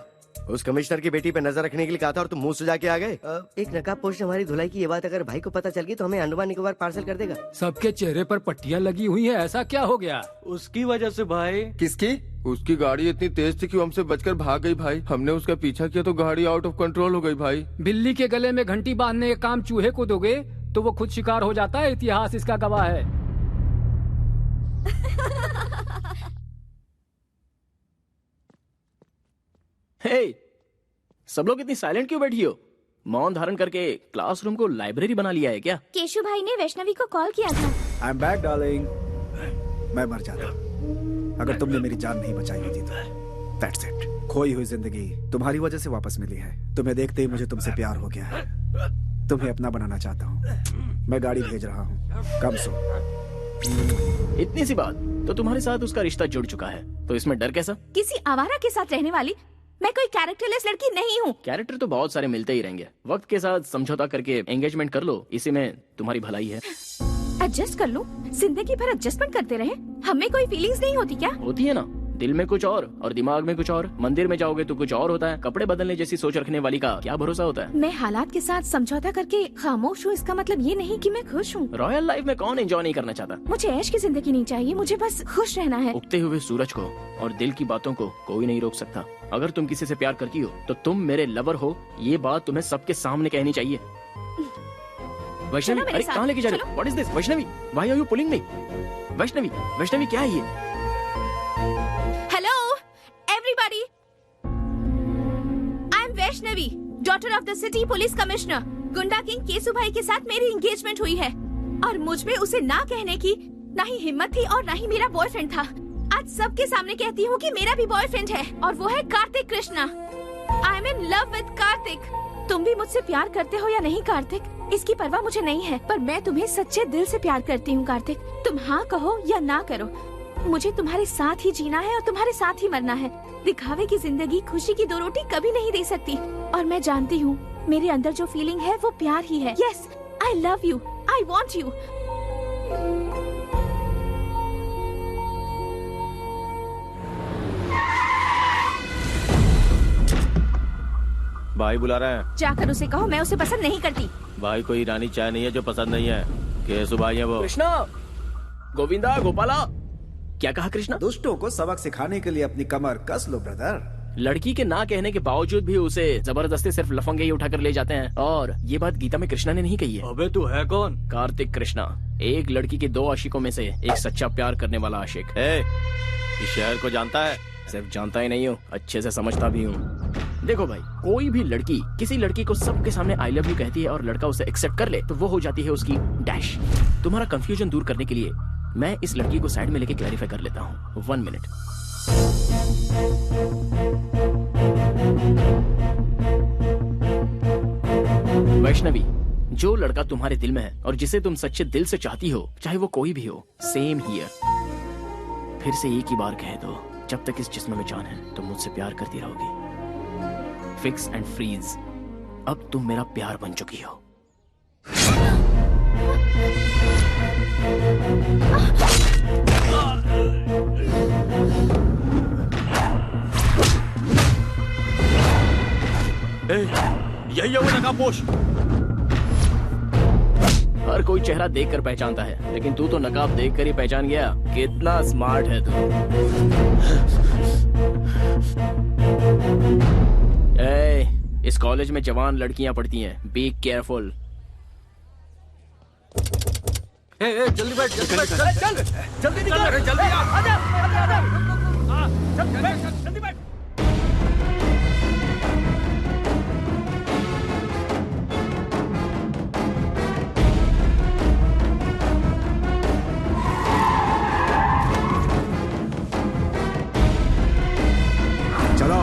उस कमिश्नर की बेटी पे नजर रखने के लिए कहा था और तुम मुंह सुजा के आ गए। एक नकाबपोश ने हमारी धुलाई की ये बात अगर भाई को पता चल गई तो हमें अंडमान निकोबार पार्सल कर देगा। सबके चेहरे पर पट्टियां लगी हुई हैं, ऐसा क्या हो गया? उसकी वजह से भाई। किसकी? उसकी गाड़ी इतनी तेज थी कि वो हमसे बचकर भाग गई भाई। हमने उसका पीछा किया तो गाड़ी आउट ऑफ कंट्रोल हो गई भाई। बिल्ली के गले में घंटी बांधने का काम चूहे को दोगे तो वो खुद शिकार हो जाता है। इतिहास इसका गवाह है। हे, सब लोग इतनी साइलेंट क्यों बैठी हो? मौन धारण करके क्लासरूम को लाइब्रेरी बना लिया है क्या? केशु भाई ने वैष्णवी को कॉल किया था। I am back darling. मैं मर जाता अगर तुमने मेरी जान नहीं बचाई होती तो। That's it. खोई हुई जिंदगी तुम्हारी वजह से वापस मिली है। तुम्हें देखते ही मुझे तुमसे प्यार हो गया है। तुम्हें अपना बनाना चाहता हूँ। मैं गाड़ी भेज रहा हूँ, कम सो। इतनी सी बात, तो तुम्हारे साथ उसका रिश्ता जुड़ चुका है, तो इसमें डर कैसा? किसी आवारा के साथ रहने वाली मैं कोई कैरेक्टरलेस लड़की नहीं हूँ। कैरेक्टर तो बहुत सारे मिलते ही रहेंगे, वक्त के साथ समझौता करके एंगेजमेंट कर लो, इसी में तुम्हारी भलाई है। एडजस्ट कर लूं? जिंदगी भर एडजस्टमेंट करते रहे, हमें कोई फीलिंग्स नहीं होती क्या? होती है ना, दिल में कुछ और दिमाग में कुछ और। मंदिर में जाओगे तो कुछ और होता है, कपड़े बदलने जैसी सोच रखने वाली का क्या भरोसा होता है। मैं हालात के साथ समझौता करके खामोश हूँ, इसका मतलब ये नहीं कि मैं खुश हूँ। रॉयल लाइफ में कौन एंजॉय नहीं करना चाहता? मुझे ऐश की जिंदगी नहीं चाहिए, मुझे बस खुश रहना है। उगते हुए सूरज को और दिल की बातों को कोई नहीं रोक सकता। अगर तुम किसी से प्यार करती हो तो तुम मेरे लवर हो, ये बात तुम्हें सबके सामने कहनी चाहिए। वैष्णवी, अरे कहाँ लेके जा रहे हो? What is this? Vaishnavi, why are you pulling me? Vaishnavi, Vaishnavi क्या है ये? Hello everybody, I am Vaishnavi, daughter of the city police commissioner. गुंडा किंग केसु भाई के साथ मेरी एंगेजमेंट हुई है और मुझ में उसे ना कहने की ना ही हिम्मत थी और ना ही मेरा बॉयफ्रेंड था। आज सबके सामने कहती हूँ कि मेरा भी बॉयफ्रेंड है और वो है Kartik Krishna. I am in love with Kartik. तुम भी मुझसे प्यार करते हो या नहीं कार्तिक, इसकी परवाह मुझे नहीं है, पर मैं तुम्हें सच्चे दिल से प्यार करती हूँ कार्तिक। तुम हाँ कहो या ना करो, मुझे तुम्हारे साथ ही जीना है और तुम्हारे साथ ही मरना है। दिखावे की जिंदगी खुशी की 2 रोटी कभी नहीं दे सकती और मैं जानती हूँ मेरे अंदर जो फीलिंग है वो प्यार ही है। Yes, I love you, I want you. भाई बुला रहे हैं। जाकर उसे कहो मैं उसे पसंद नहीं करती। भाई कोई ईरानी चाय नहीं है जो पसंद नहीं है। केसु भाई है वो। कृष्णा, गोविंदा, गोपाला, क्या कहा कृष्णा? दुष्टों को सबक सिखाने के लिए अपनी कमर कस लो ब्रदर। लड़की के ना कहने के बावजूद भी उसे जबरदस्ती सिर्फ लफंगे ही उठाकर ले जाते हैं, और ये बात गीता में कृष्णा ने नहीं कही है। अबे तू है कौन? कार्तिक कृष्णा, एक लड़की के 2 आशिकों में से एक सच्चा प्यार करने वाला आशिक। इस शहर को जानता है? सिर्फ जानता ही नहीं हूँ, अच्छे से समझता भी हूँ। देखो भाई, कोई भी लड़की किसी लड़की को सबके सामने आई लव यू कहती है और लड़का उसे एक्सेप्ट कर ले तो वो हो जाती है उसकी डैश। तुम्हारा कंफ्यूजन दूर करने के लिए मैं इस लड़की को साइड में लेके क्लैरिफाई कर लेता हूँ। 1 मिनट। वैष्णवी, जो लड़का तुम्हारे दिल में है और जिसे तुम सच्चे दिल से चाहती हो, चाहे वो कोई भी हो, सेम हियर। फिर से एक ही बार कह दो, जब तक इस जिस्म में जान है तुम मुझसे प्यार करती रहोगी। फिक्स एंड फ्रीज, अब तुम मेरा प्यार बन चुकी हो। यही है वो नकाबपोश। हर कोई चेहरा देखकर पहचानता है, लेकिन तू तो नकाब देखकर ही पहचान गया। कितना स्मार्ट है तू। इस कॉलेज में जवान लड़कियां पढ़ती हैं, बी केयरफुल। जल्दी बैठ, जल्दी बैठ, चल जल्दी निकल, जल्दी आजा, जल्दी बैठ। चलो।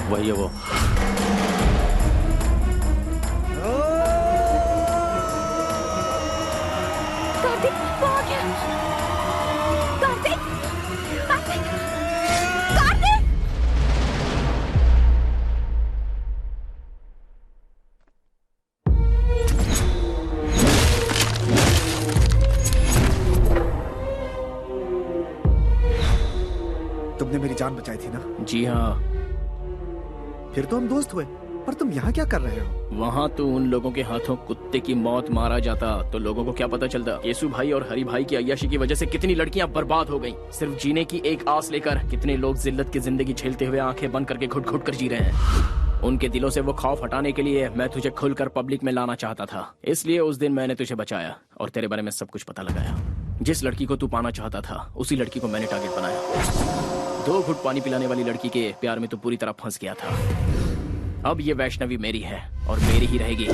वही है वो। कार्तिक, वो आ गया। कार्तिक, कार्तिक, कार्तिक। तुमने मेरी जान बचाई थी ना? जी हाँ। फिर तो हम दोस्त हुए, पर तुम यहाँ क्या कर रहे हो? वहाँ तो उन लोगों के हाथों कुत्ते की मौत मारा जाता तो लोगों को क्या पता चलता। केसु भाई और हरि भाई की अय्याशी की वजह से कितनी लड़कियाँ बर्बाद हो गईं। सिर्फ जीने की एक आस लेकर कितने लोग जिल्लत की जिंदगी झेलते हुए आंखें बंद करके घुट घुट कर जी रहे हैं। उनके दिलों से वो खौफ हटाने के लिए मैं तुझे खुलकर पब्लिक में लाना चाहता था, इसलिए उस दिन मैंने तुझे बचाया और तेरे बारे में सब कुछ पता लगाया। जिस लड़की को तू पाना चाहता था उसी लड़की को मैंने टारगेट बनाया। 2 घुट पानी पिलाने वाली लड़की के प्यार में तो पूरी तरह फंस गया था। अब ये वैष्णवी मेरी है और मेरी ही रहेगी।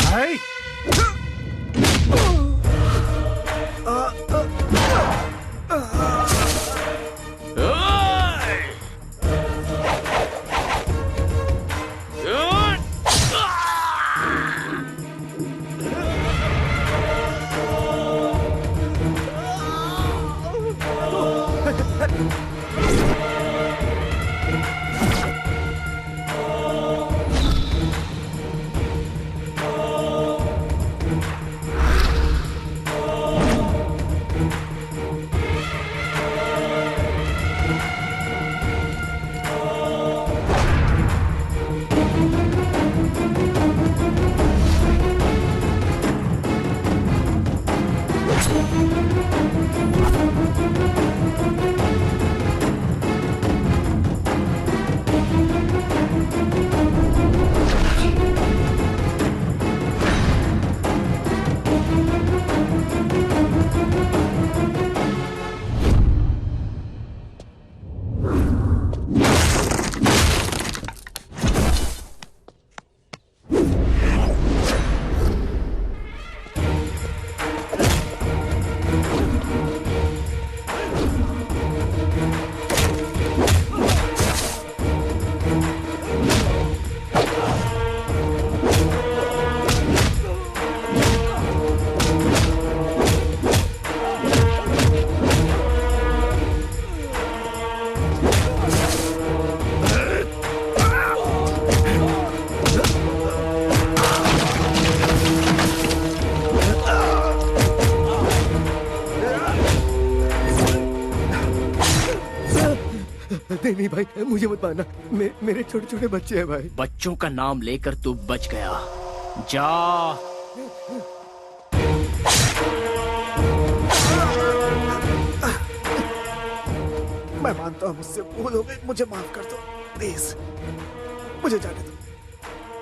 नहीं भाई, मुझे मत मारना, मेरे छोटे छोटे बच्चे हैं भाई। बच्चों का नाम लेकर तू बच गया। जा। मैं मानता हूँ मुझसे भूल हो गई, मुझे माफ कर दो प्लीज, मुझे जाने दो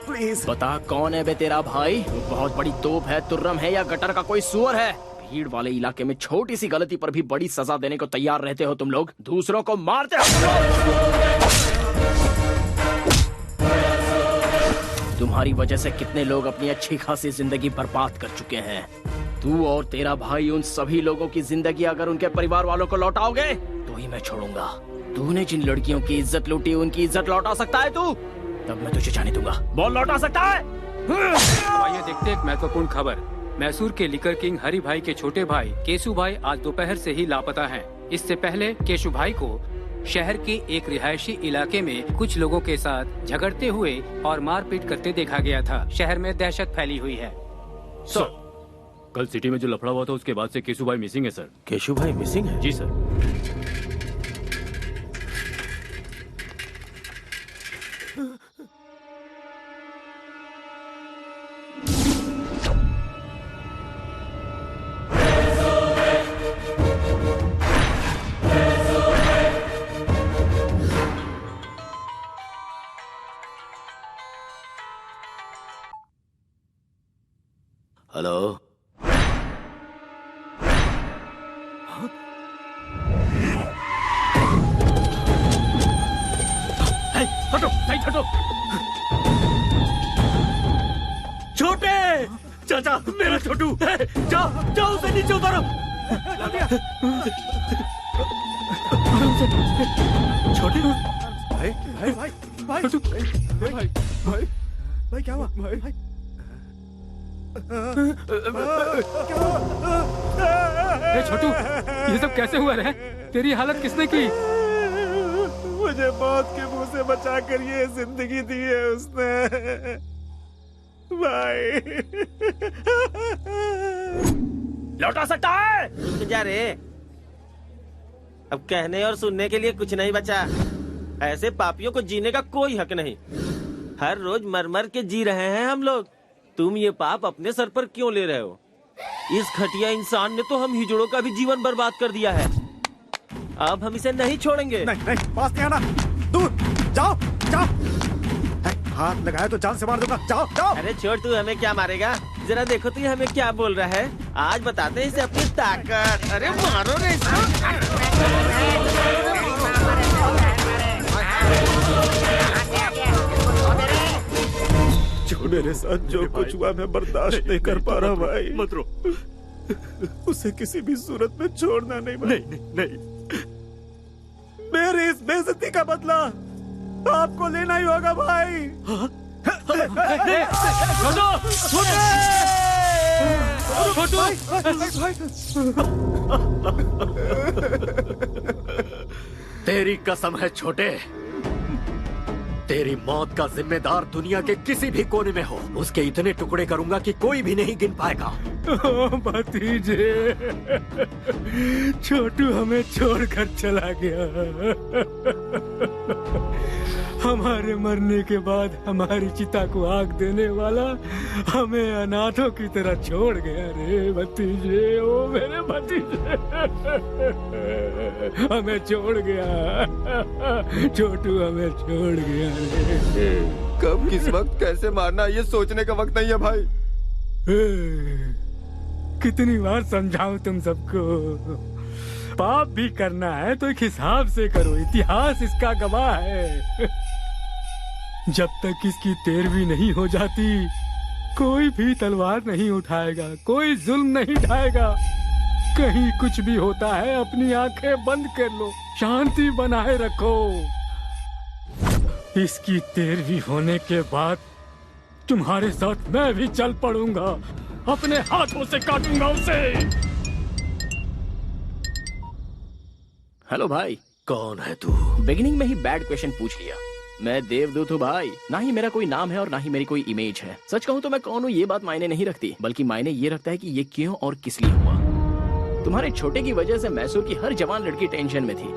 प्लीज। बता कौन है बे तेरा भाई? बहुत बड़ी तोप है, तुर्रम है या गटर का कोई सुअर है? भीड़ वाले इलाके में छोटी सी गलती पर भी बड़ी सजा देने को तैयार रहते हो तुम लोग, दूसरों को मारते हो तुम लोग। तुम्हारी वजह से कितने लोग अपनी अच्छी खासी जिंदगी बर्बाद कर चुके हैं। तू और तेरा भाई उन सभी लोगों की जिंदगी अगर उनके परिवार वालों को लौटाओगे तो ही मैं छोड़ूंगा। तूने जिन लड़कियों की इज्जत लूटी उनकी इज्जत लौटा सकता है तू? तब मैं तुझे जाने दूंगा। बोल, लौटा सकता है? आइए देखते एक महत्वपूर्ण खबर। मैसूर के लिकर किंग हरि भाई के छोटे भाई केशु भाई आज दोपहर से ही लापता हैं। इससे पहले केशु भाई को शहर के एक रिहायशी इलाके में कुछ लोगों के साथ झगड़ते हुए और मारपीट करते देखा गया था। शहर में दहशत फैली हुई है। सर, कल सिटी में जो लफड़ा हुआ था उसके बाद से केशु भाई मिसिंग है सर। केशु भाई मिसिंग है? जी सर। हेलो, हटो, हटो। छोटे चाचा, मेरा छोटू, जाओ जाओ उसे नीचे उतारो। छोटे भाई, भाई भाई भाई भाई भाई भाई क्या हुआ भाई? छोटू, ये सब कैसे हुआ रे? तेरी हालत किसने की? मुझे मौत के मुंह से बचा कर ये जिंदगी दी है उसने भाई। लौटा सकता है? रुक जा रे, अब कहने और सुनने के लिए कुछ नहीं बचा। ऐसे पापियों को जीने का कोई हक नहीं। हर रोज मर मर के जी रहे हैं हम लोग। तुम ये पाप अपने सर पर क्यों ले रहे हो? इस घटिया इंसान ने तो हम हिजड़ों का भी जीवन बर्बाद कर दिया है। अब हम इसे नहीं छोड़ेंगे। नहीं नहीं, पास नहीं आना, दूर जाओ जाओ। हाथ लगाया तो जान से मार दूंगा, जाओ जाओ। अरे छोड़, तू हमें क्या मारेगा? जरा देखो तो ये हमें क्या बोल रहा है। आज बताते हैं इसे अपनी ताकत। अरे मारो रे मेरे साथ जो कुछ हुआ मैं बर्दाश्त नहीं कर पा रहा भाई। मत रो। उसे किसी भी सूरत में छोड़ना नहीं भाई। नहीं। मेरी इस बेइज्जती का बदला आपको लेना ही होगा भाई। तेरी कसम है छोटे, तेरी मौत का जिम्मेदार दुनिया के किसी भी कोने में हो, उसके इतने टुकड़े करूंगा कि कोई भी नहीं गिन पाएगा। भतीजे, छोटू हमें छोड़कर चला गया। हमारे मरने के बाद हमारी चिता को आग देने वाला हमें अनाथों की तरह छोड़ गया रे भतीजे। ओ मेरे भतीजे, हमें छोड़ गया। छोटू हमें छोड़ गया रे। कब, किस वक्त, कैसे मारना, ये सोचने का वक्त नहीं है भाई। कितनी बार समझाऊं तुम सबको? पाप भी करना है तो एक हिसाब से करो, इतिहास इसका गवाह है। जब तक इसकी तेरहवीं नहीं हो जाती कोई भी तलवार नहीं उठाएगा, कोई जुल्म नहीं ढाएगा। कहीं कुछ भी होता है अपनी आंखें बंद कर लो, शांति बनाए रखो। इसकी तेरहवीं होने के बाद तुम्हारे साथ मैं भी चल पड़ूंगा, अपने हाथों से काटूंगा उसे। हेलो भाई। कौन है तू? बिगिनिंग में ही बैड क्वेश्चन पूछ लिया। मैं देवदूत हूँ भाई, ना ही मेरा कोई नाम है और ना ही मेरी कोई इमेज है। सच कहूँ तो मैं कौन हूँ ये बात मायने नहीं रखती, बल्कि मायने ये रखता है कि ये क्यों और किस लिए हुआ। तुम्हारे छोटे की वजह से मैसूर की हर जवान लड़की टेंशन में थी।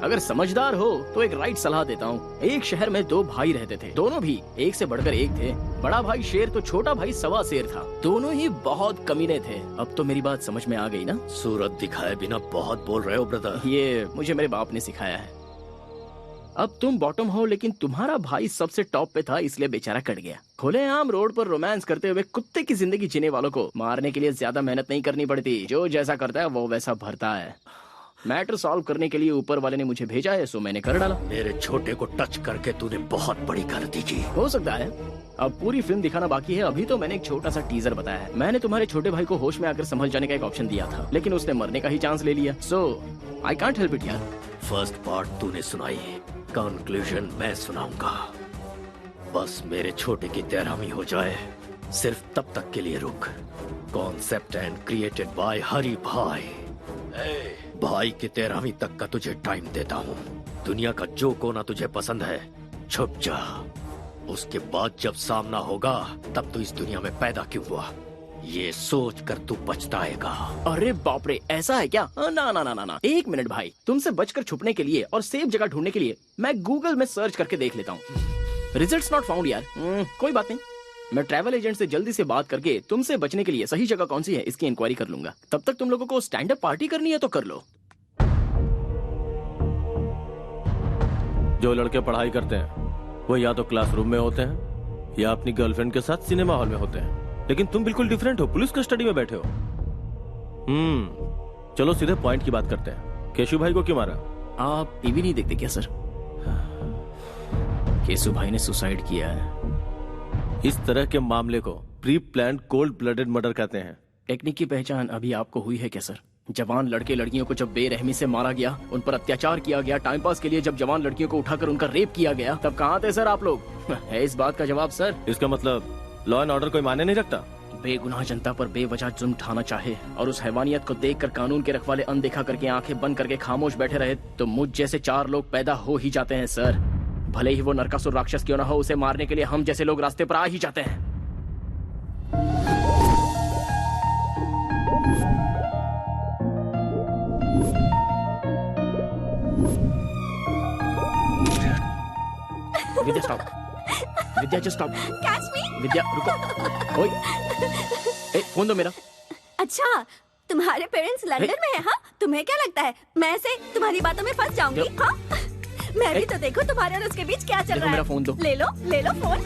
अगर समझदार हो तो एक राइट सलाह देता हूँ। एक शहर में 2 भाई रहते थे, दोनों भी एक से बढ़कर एक थे। बड़ा भाई शेर तो छोटा भाई सवा शेर था। दोनों ही बहुत कमीने थे। अब तो मेरी बात समझ में आ गई ना? सूरत दिखाए बिना बहुत बोल रहे हो ब्रदर। ये मुझे मेरे बाप ने सिखाया है। अब तुम बॉटम हो, लेकिन तुम्हारा भाई सबसे टॉप पे था, इसलिए बेचारा कट गया। खुलेआम रोड पर रोमांस करते हुए कुत्ते की जिंदगी जीने वालों को मारने के लिए ज्यादा मेहनत नहीं करनी पड़ती। जो जैसा करता है वो वैसा भरता है। मैटर सॉल्व करने के लिए ऊपर वाले ने मुझे भेजा है, सो मैंने कर डाला। मेरे छोटे को टच करके तूने बहुत बड़ी गलती की। हो सकता है। अब पूरी फिल्म दिखाना बाकी है। अभी तो मैंने एक छोटा सा टीजर बताया है। मैंने तुम्हारे छोटे भाई को होश में आकर संभल जाने का एक ऑप्शन दिया था, लेकिन उसने मरने का ही चांस ले लिया। सो आई कांट हेल्प इट यार। फर्स्ट पार्ट तूने सुनाई, कंक्लूजन मैं सुनाऊंगा। बस मेरे छोटे की तैरामी हो जाए, सिर्फ तब तक के लिए रुक। कॉन्सेप्ट एंड क्रिएटेड बाय हरी भाई। भाई की तैरामी तक का तुझे टाइम देता हूँ। दुनिया का जो कोना तुझे पसंद है छुप जा। उसके बाद जब सामना होगा तब तू इस दुनिया में पैदा क्यों हुआ ये सोच कर तू पछताएगा। अरे बाप रे, ऐसा है क्या? ना ना ना ना ना, एक मिनट भाई। तुमसे बचकर छुपने के लिए और सेफ जगह ढूंढने के लिए मैं गूगल में सर्च करके देख लेता हूँ। रिजल्ट्स नॉट फाउंड यार। कोई बात नहीं, मैं ट्रैवल एजेंट से जल्दी से बात करके तुमसे बचने के लिए सही जगह कौन सी है इसकी इंक्वायरी कर लूंगा। तब तक तुम लोगों को स्टैंड अप पार्टी करनी है तो कर लो। जो लड़के पढ़ाई करते हैं वो या तो क्लासरूम में होते हैं या अपनी गर्लफ्रेंड के साथ सिनेमा हॉल में होते हैं, लेकिन तुम बिल्कुल डिफरेंट हो। पुलिस कस्टडी में बैठे हो। चलो सीधे पॉइंट की बात करते हैं। केशु भाई को क्यों मारा? आप टीवी नहीं देखते क्या सर? केशु भाई ने सुसाइड किया है। इस तरह के मामले को pre plan cold blooded murder कहते हैं। टेक्निक की पहचान अभी आपको हुई है क्या सर? जवान लड़के लड़कियों को जब बेरहमी से मारा गया, उन पर अत्याचार किया गया, टाइम पास के लिए जब जवान लड़कियों को उठाकर उनका रेप किया गया, तब कहाँ थे सर आप लोग? है इस बात का जवाब सर? इसका मतलब लॉ एंड ऑर्डर कोई माने नहीं रखता। बेगुनाह जनता पर बेवजह जुल्म ढाना चाहे और उस हैवानियत को देखकर कानून के रखवाले अनदेखा करके आंखें बंद करके खामोश बैठे रहे, तो मुझ जैसे 4 लोग पैदा हो ही जाते हैं सर। भले ही वो नरकासुर राक्षस क्यों ना हो, उसे मारने के लिए हम जैसे लोग रास्ते पर आ ही जाते हैं। Vidya stop. Vidya just stop. Catch me. Vidya रुको। ओए, फोन दो मेरा। अच्छा, तुम्हारे पेरेंट्स लंदन में है? हाँ, तुम्हें क्या लगता है मैं ऐसे तुम्हारी बातों में फंस जाऊंगी? हाँ, मैं भी तो देखो तुम्हारे और उसके बीच क्या चल रहा है। मेरा फोन दो। ले लो फोन।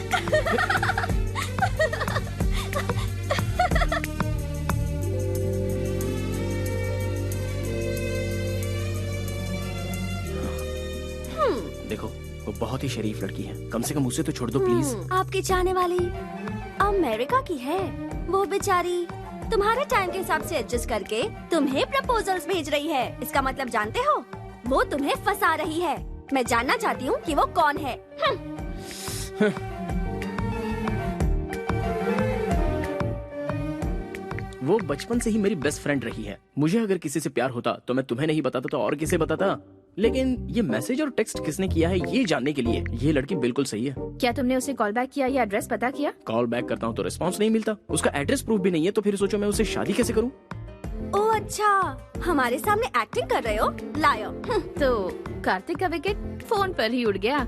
देखो, वो बहुत ही शरीफ लड़की है, कम से कम उसे तो छोड़ दो प्लीज। आपकी चाहने वाली अमेरिका की है। वो बेचारी तुम्हारे टाइम के हिसाब से एडजस्ट करके तुम्हें प्रपोजल्स भेज रही है। इसका मतलब जानते हो? वो तुम्हें फंसा रही है। मैं जानना चाहती हूँ कि वो कौन है। वो बचपन से ही मेरी बेस्ट फ्रेंड रही है। मुझे अगर किसी से प्यार होता तो मैं तुम्हें नहीं बताता तो और किसे बताता। लेकिन ये मैसेज और टेक्स्ट किसने किया है ये जानने के लिए ये लड़की बिल्कुल सही है। क्या तुमने उसे कॉल बैक किया या एड्रेस पता किया? कॉल बैक करता हूँ तो रिस्पांस नहीं मिलता, उसका एड्रेस प्रूफ भी नहीं है, तो फिर सोचो मैं उसे शादी कैसे करूँ? ओह अच्छा, हमारे सामने एक्टिंग कर रहे हो? लायो। तो कार्तिक का विकेट फोन पर ही उड़ गया।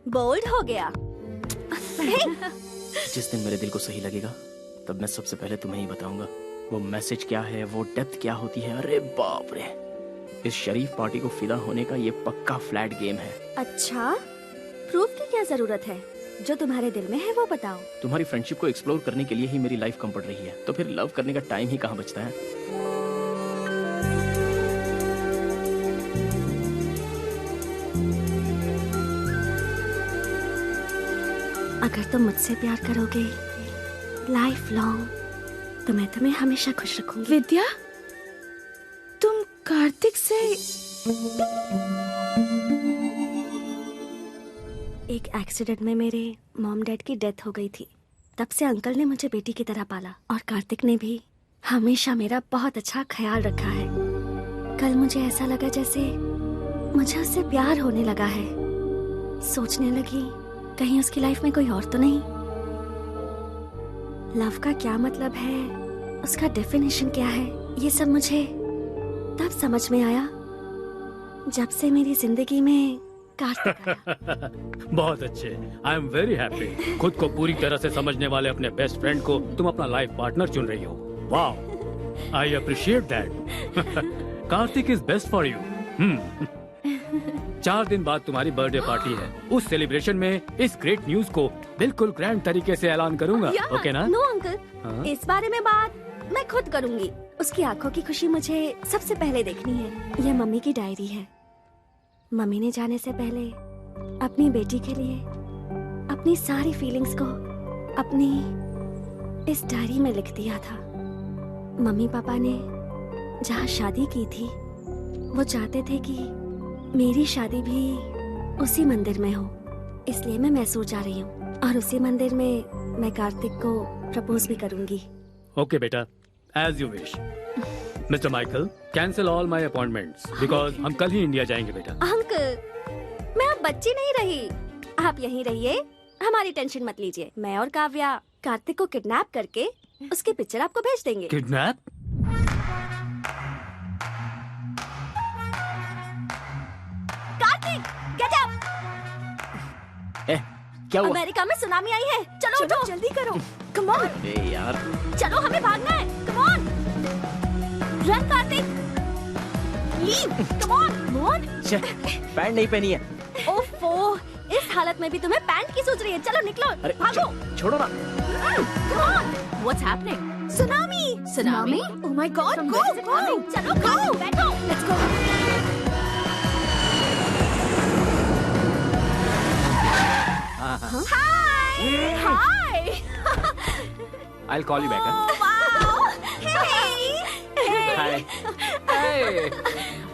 बोल्ड हो गया। जिस दिन मेरे दिल को सही लगेगा तब मैं सबसे पहले तुम्हें ही बताऊंगा वो मैसेज क्या है, वो डेप्थ क्या होती है। अरे बाप रे, इस शरीफ पार्टी को फिदा होने का ये पक्का फ्लैट गेम है। अच्छा, प्रूफ की क्या जरूरत है? जो तुम्हारे दिल में है वो बताओ। तुम्हारी फ्रेंडशिप को एक्सप्लोर करने के लिए ही मेरी लाइफ कम पड़ रही है, तो फिर लव करने का टाइम ही कहाँ बचता है। अगर तुम मुझसे प्यार करोगे लाइफ लॉन्ग तो मैं तुम्हें हमेशा खुश रखूंगी। विद्या, तुम कार्तिक से एक एक्सीडेंट में मेरे मॉम डैड की डेथ हो गई थी। तब से अंकल ने मुझे बेटी की तरह पाला और कार्तिक ने भी हमेशा मेरा बहुत अच्छा ख्याल रखा है। कल मुझे ऐसा लगा जैसे मुझे उससे प्यार होने लगा है। सोचने लगी कहीं उसकी लाइफ में कोई और तो नहीं। लव का क्या मतलब है, उसका डेफिनेशन क्या है, ये सब मुझे तब समझ में आया जब से मेरी जिंदगी में कार्तिक आया। बहुत अच्छे। I am very happy. खुद को पूरी तरह से समझने वाले अपने बेस्ट फ्रेंड को तुम अपना लाइफ पार्टनर चुन रही हो। वाह, I appreciate that. Kartik is best for you. 4 दिन बाद तुम्हारी बर्थडे पार्टी है। उस सेलिब्रेशन में इस ग्रेट न्यूज को बिल्कुल ग्रैंड तरीके से ऐलान करूंगा। ओके ना? नो अंकल, इस बारे में बात मैं खुद करूंगी। उसकी आंखों की खुशी मुझे सबसे पहले देखनी है। यह मम्मी की डायरी है। मम्मी ने जाने से पहले अपनी बेटी के लिए अपनी सारी फीलिंग्स को अपनी इस डायरी में लिख दिया था। मम्मी पापा ने जहाँ शादी की थी वो चाहते थे कि मेरी शादी भी उसी मंदिर में हो, इसलिए मैं मैसूर जा रही हूँ और उसी मंदिर में मैं कार्तिक को प्रपोज भी करूंगी। ओके बेटा, as you wish. Mister Michael, cancel all my appointments because हम कल ही इंडिया जाएंगे बेटा। अंकल, मैं अब बच्ची नहीं रही। आप यहीं रहिए, हमारी टेंशन मत लीजिए। मैं और काव्या कार्तिक को किडनैप करके उसकी पिक्चर आपको भेज देंगे। किडनैप? Kartik, get up! क्या हुआ? अमेरिका में सुनामी आई है। चलो उठो, जल्दी करो। Come on. ए यार, चलो, हमें भागना है। Come on, run Kartik. Leave, come on, come on. Pant नहीं पहनी है। ओफो, इस हालत में भी तुम्हें पैंट की सोच रही है। चलो निकलो, अरे भागो। छोड़ो ना। Come on! What's happening? Tsunami! Tsunami? Oh my God! Go! Go! चलो, go! बैठो! Let's go! Hi! Hi! I'll call you back. Oh, wow! Hey! Hi. Hey!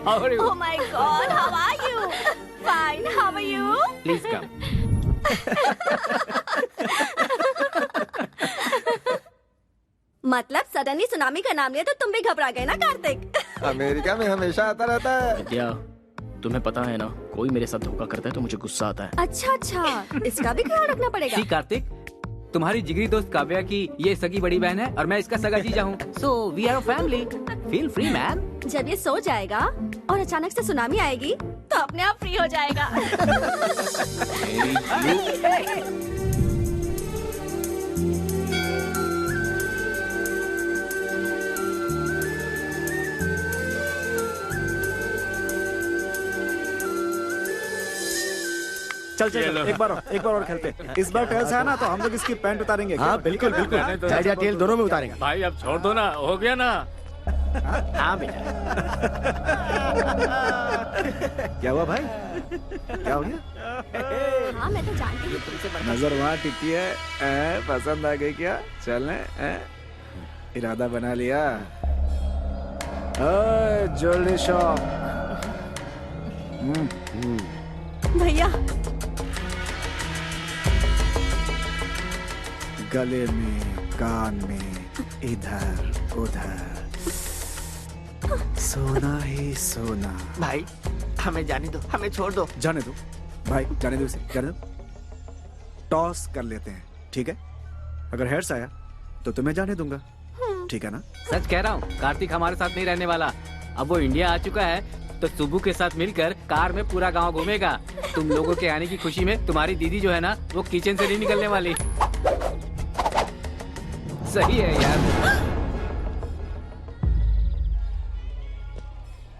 How are you? Oh my God! How are you? Fine. How are you? Please come. मतलब सडनली सुनामी का नाम लिया तो तुम भी घबरा गए ना कार्तिक? अमेरिका में हमेशा आता रहता है। क्या तुम्हें पता है ना, कोई मेरे साथ धोखा करता है तो मुझे गुस्सा आता है। अच्छा, इसका भी ख्याल रखना पड़ेगा। सी कार्तिक, तुम्हारी जिगरी दोस्त काव्या की ये सगी बड़ी बहन है और मैं इसका सगा जीजा हूँ। So we are a family. Feel free man. जब ये सो जाएगा और अचानक से सुनामी आएगी तो अपने आप फ्री हो जाएगा। चल एक बार और खेलते। इस बार टेल्स है ना तो हम लोग इसकी पैंट उतारेंगे। हाँ बिल्कुल बिल्कुल, हेड या टेल दोनों में उतारेंगे। भाई अब छोड़ दो ना, हो गया ना। हाँ बेटा। क्या हुआ भाई? क्या हो गया? हाँ मैं तो जानती हूँ। नजर वहाँ टिकी है। पसंद आ गई क्या? चलने इरादा बना लिया। Jewellery shop. भैया गले में, कान में, इधर उधर सोना ही सोना। भाई हमें जाने दो, हमें छोड़ दो। जाने दो भाई, जाने दो इसे, जाने दो। टॉस कर लेते हैं, ठीक है? अगर हेड्स आया तो तुम्हें जाने दूंगा, ठीक है ना? सच कह रहा हूँ, कार्तिक हमारे साथ नहीं रहने वाला। अब वो इंडिया आ चुका है तो सुबू के साथ मिलकर कार में पूरा गांव घूमेगा। तुम लोगों के आने की खुशी में तुम्हारी दीदी जो है ना, वो किचन से नहीं निकलने वाली। सही है यार।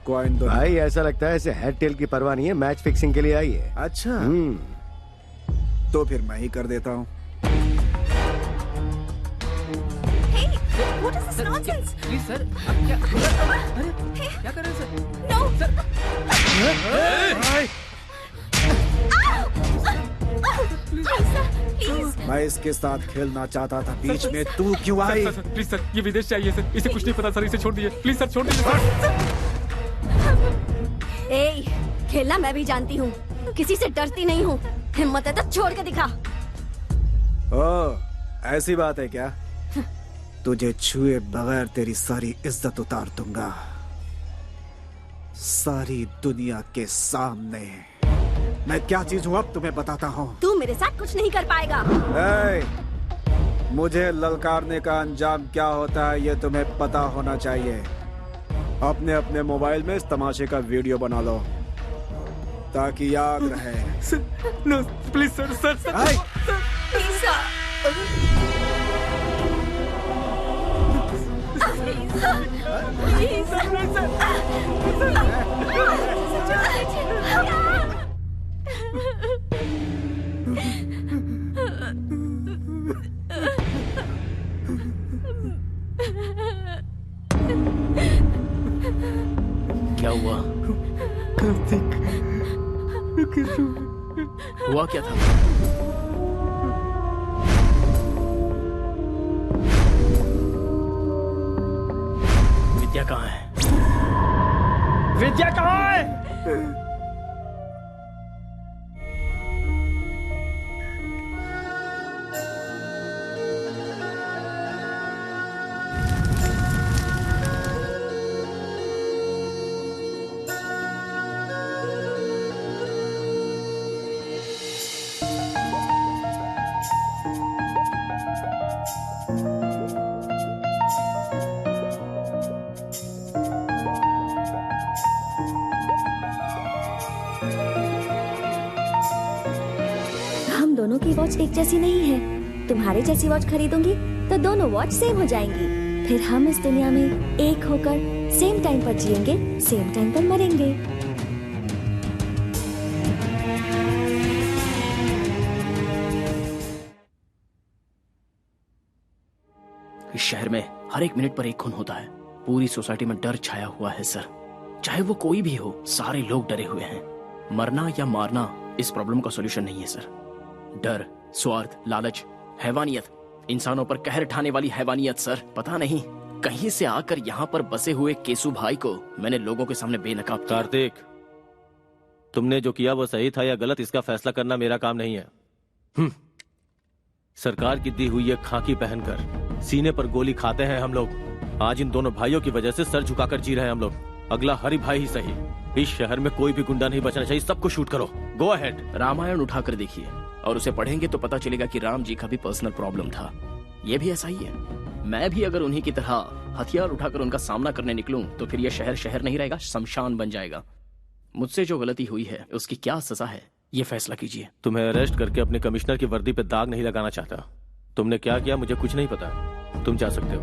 कॉइन दो भाई, ऐसा लगता है इसे हेड टेल की परवाह नहीं है, मैच फिक्सिंग के लिए आई है। अच्छा, तो फिर मैं ही कर देता हूँ। What is this nonsense? Please sir, क्या कर रहे हैं सर? No, sir. please. मैं इसके साथ खेलना चाहता था, बीच में तू क्यों आई? प्लीज सर, ये विदेश चाहिए सर, इसे कुछ नहीं पता सर, इसे छोड़ दीजिए प्लीज सर, छोड़ दीजिए सर। ए, खेलना मैं भी जानती हूँ, किसी से डरती नहीं हूँ। हिम्मत है तो छोड़ के दिखा। ओ, ऐसी बात है क्या? तुझे छुए बगैर तेरी सारी इज्जत उतार दूंगा, सारी दुनिया के सामने। मैं क्या चीज हूँ अब तुम्हें बताता हूँ। तू मेरे साथ कुछ नहीं कर पाएगा। मुझे ललकारने का अंजाम क्या होता है ये तुम्हें पता होना चाहिए। अपने अपने मोबाइल में इस तमाशे का वीडियो बना लो। ताकि याद रहे। No please sir, sir sir please sir, क्या हुआ? कार्तिक, हुआ क्या था? विद्या कहाँ है? विद्या कहाँ है? हम दोनों की वॉच एक जैसी नहीं है। तुम्हारे जैसी वॉच खरीदूंगी तो दोनों वॉच सेम हो जाएंगी। फिर हम इस दुनिया में एक होकर सेम टाइम पर जिएंगे, सेम टाइम पर मरेंगे। इस शहर में हर एक मिनट पर एक खून होता है। पूरी सोसाइटी में डर छाया हुआ है सर। चाहे वो कोई भी हो, सारे लोग डरे हुए हैं। मरना या मारना इस प्रॉब्लम का सॉल्यूशन नहीं है सर। डर, स्वार्थ, लालच, हैवानियत, इंसानों पर कहर ढाने वाली हैवानियत सर। पता नहीं कहीं से आकर यहाँ पर बसे हुए केसु भाई को मैंने लोगों के सामने बेनकाब किया। कार्तिक, तुमने जो किया वो सही था या गलत, इसका फैसला करना मेरा काम नहीं है। सरकार की दी हुई ये खाकी पहनकर सीने पर गोली खाते हैं हम लोग। आज इन दोनों भाइयों की वजह से सर झुकाकर जी रहे हैं हम लोग। अगला हरि भाई ही सही। इस शहर में कोई भी गुंडा नहीं बचना चाहिए। सबको शूट करो। Go ahead. रामायण उठाकर देखिए और उसे पढ़ेंगे तो पता चलेगा कि राम जी का भी पर्सनल प्रॉब्लम था। ये भी ऐसा ही है। मैं भी अगर उन्हीं की तरह हथियार उठाकर उनका सामना करने निकलूं तो फिर यह शहर शहर नहीं रहेगा, शमशान बन जाएगा। मुझसे जो गलती हुई है उसकी क्या सजा है, ये फैसला कीजिए। तुम्हें अरेस्ट करके अपने कमिश्नर की वर्दी पे दाग नहीं लगाना चाहता। तुमने क्या किया मुझे कुछ नहीं पता। तुम जा सकते हो।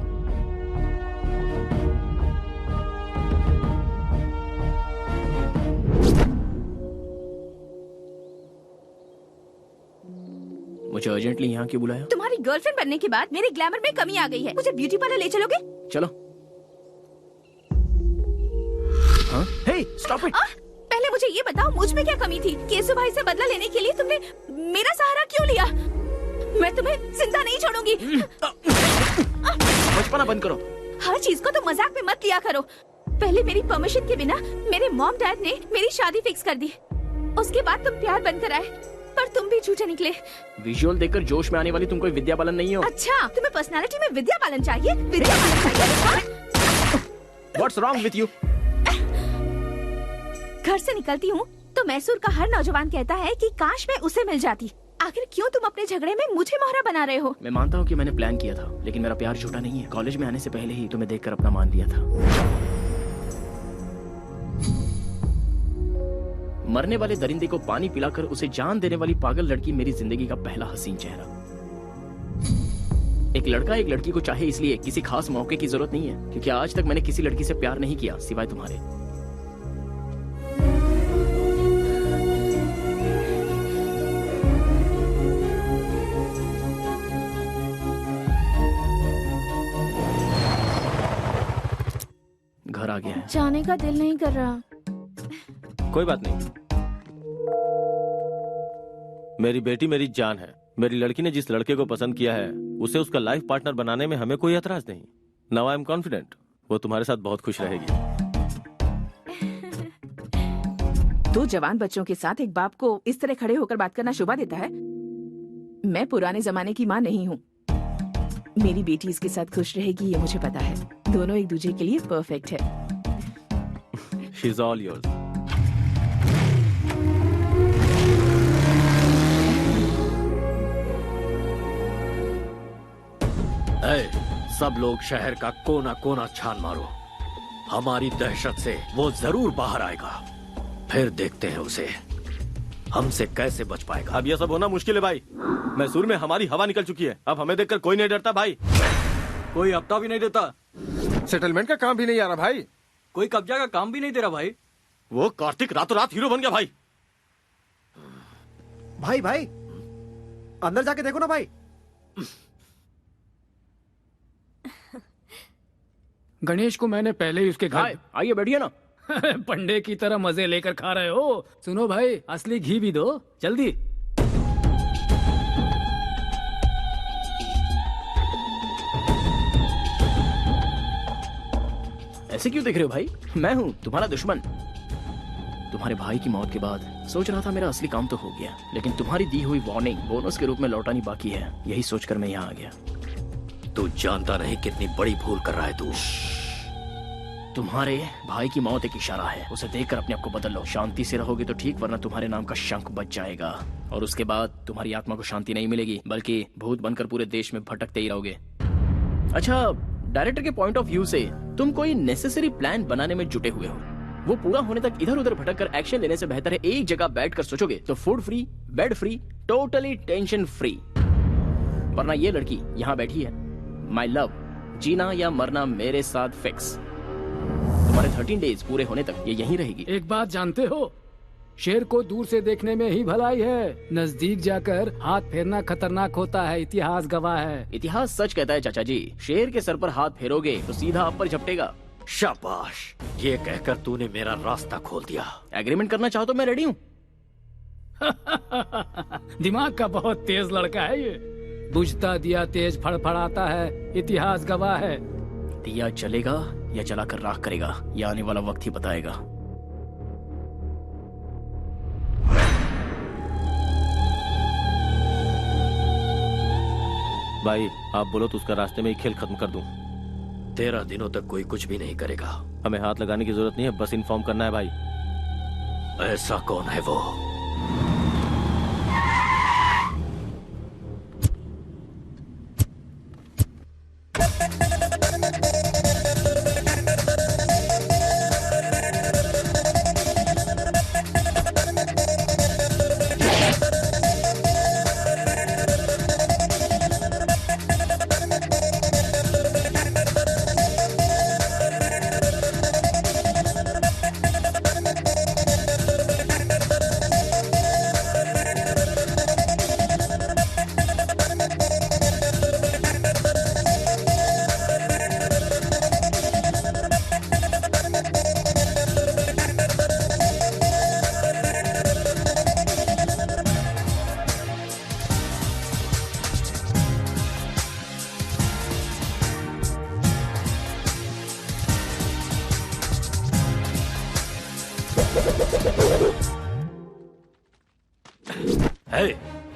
मुझे अर्जेंटली यहाँ क्यों बुलाया? तुम्हारी गर्लफ्रेंड बनने के बाद मेरे ग्लैमर में कमी आ गई है। मुझे ब्यूटी पार्लर ले चलोगे? चलो। हाँ? हे, स्टॉप इट। पहले मुझे ये बताओ, मुझ में क्या कमी थी? केसु भाई से बदला लेने के लिए तुमने मेरा सहारा क्यों लिया? मैं तुम्हें जिंदा नहीं छोड़ूंगी। बचपना बंद करो। हर चीज को तो मजाक में मत लिया करो। पहले मेरी परमिशन के बिना मेरे मॉम डैड ने मेरी शादी फिक्स कर दी। उसके बाद तुम प्यार बनकर आए, पर तुम भी झूठे निकले। विजुअल देखकर जोश में आने वाली तुम कोई विद्या बालन नहीं हो। अच्छा, तुम्हें पर्सनालिटी में विद्या बालन चाहिए? विद्या बालन चाहिए? What's wrong with you? घर से निकलती हूँ तो मैसूर का हर नौजवान कहता है कि काश मैं उसे मिल जाती। आखिर क्यों तुम अपने झगड़े में मुझे मोहरा बना रहे हो? मैं मानता हूँ कि मैंने प्लान किया था, लेकिन मेरा प्यार झूठा नहीं है। कॉलेज में आने से पहले ही तुम्हें देखकर अपना मान लिया था। मरने वाले दरिंदे को पानी पिलाकर उसे जान देने वाली पागल लड़की मेरी जिंदगी का पहला हसीन चेहरा। एक लड़का एक लड़की को चाहे इसलिए किसी खास मौके की जरूरत नहीं है, क्योंकि आज तक मैंने किसी लड़की से प्यार नहीं किया सिवाय तुम्हारे। घर आ गया है। जाने का दिल नहीं कर रहा। कोई बात नहीं। मेरी बेटी मेरी जान है। मेरी लड़की ने जिस लड़के को पसंद किया है उसे उसका लाइफ पार्टनर बनाने में हमें कोई एतराज नहीं। नाउ आई एम कॉन्फिडेंट वो तुम्हारे साथ बहुत खुश रहेगी। दो जवान बच्चों के साथ एक बाप को इस तरह खड़े होकर बात करना शोभा देता है? मैं पुराने जमाने की माँ नहीं हूँ। मेरी बेटी इसके साथ खुश रहेगी ये मुझे पता है। दोनों एक दूसरे के लिए परफेक्ट है। She is all yours. सब लोग शहर का कोना कोना छान मारो। हमारी दहशत से वो जरूर बाहर आएगा। फिर देखते हैं उसे हमसे कैसे बच पाएगा? अब यह सब होना मुश्किल है भाई। मैसूर में हमारी हवा निकल चुकी है, अब हमें देखकर कोई नहीं डरता भाई। कोई हफ्ता भी नहीं देता, सेटलमेंट का काम भी नहीं आ रहा भाई, कोई कब्जा का काम भी नहीं दे रहा भाई। वो कार्तिक रातों रात हीरो बन गया भाई। भाई भाई अंदर जाके देखो ना भाई। गणेश को मैंने पहले ही उसके घर। आइए बैठिए ना। पंडे की तरह मजे लेकर खा रहे हो। सुनो भाई, असली घी भी दो जल्दी। ऐसे क्यों देख रहे हो भाई? मैं हूँ तुम्हारा दुश्मन। तुम्हारे भाई की मौत के बाद सोच रहा था मेरा असली काम तो हो गया, लेकिन तुम्हारी दी हुई वार्निंग बोनस के रूप में लौटानी बाकी है। यही सोचकर मैं यहाँ आ गया। तू जानता नहीं कितनी बड़ी भूल कर रहा है तू। तुम्हारे भाई की मौत एक इशारा है, उसे देखकर अपने आप को बदल लो। शांति से रहोगे तो ठीक, वरना तुम्हारे नाम का शंख बच जाएगा और उसके बाद तुम्हारी आत्मा को शांति नहीं मिलेगी, बल्कि भूत बनकर पूरे देश में भटकते ही रहोगे। अच्छा, डायरेक्टर के पॉइंट ऑफ व्यू से तुम कोई नेसेसरी प्लान बनाने में जुटे हुए हो। वो पूरा होने तक इधर उधर भटक कर एक्शन लेने से बेहतर है एक जगह बैठकर सोचोगे तो food free, bed free, totally tension free. वरना ये लड़की यहाँ बैठी है, माई लव, जीना या मरना मेरे साथ फिक्स। तुम्हारे 13 डेज पूरे होने तक ये यहीं रहेगी। एक बात जानते हो, शेर को दूर से देखने में ही भलाई है, नजदीक जाकर हाथ फेरना खतरनाक होता है। इतिहास गवाह है। इतिहास सच कहता है चाचा जी, शेर के सर पर हाथ फेरोगे तो सीधा आप पर झपटेगा। शाबाश, ये कहकर तूने मेरा रास्ता खोल दिया। एग्रीमेंट करना चाहो तो मैं रेडी हूँ। दिमाग का बहुत तेज लड़का है ये। बुझता दिया तेज फड़फड़ाता है, इतिहास गवाह है। दिया जलेगा या जलाकर राख करेगा, यह आने वाला वक्त ही बताएगा। भाई आप बोलो तो उसका रास्ते में ही खेल खत्म कर दूं। 13 दिनों तक कोई कुछ भी नहीं करेगा। हमें हाथ लगाने की जरूरत नहीं है, बस इन्फॉर्म करना है भाई। ऐसा कौन है वो?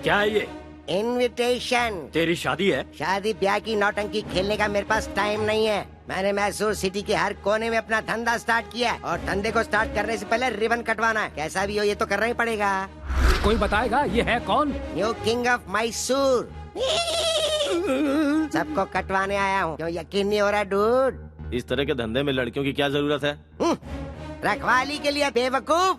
क्या है ये? इनविटेशन। तेरी शादी है? शादी ब्याह की नौटंकी खेलने का मेरे पास टाइम नहीं है। मैंने मैसूर सिटी के हर कोने में अपना धंधा स्टार्ट किया है और धंधे को स्टार्ट करने से पहले रिबन कटवाना है। कैसा भी हो ये तो करना ही पड़ेगा। कोई बताएगा ये है कौन? New king of Mysore. सबको कटवाने आया हूँ। क्यों यकीन नहीं हो रहा डूड? इस तरह के धंधे में लड़कियों की क्या जरूरत है? रखवाली के लिए बेवकूफ।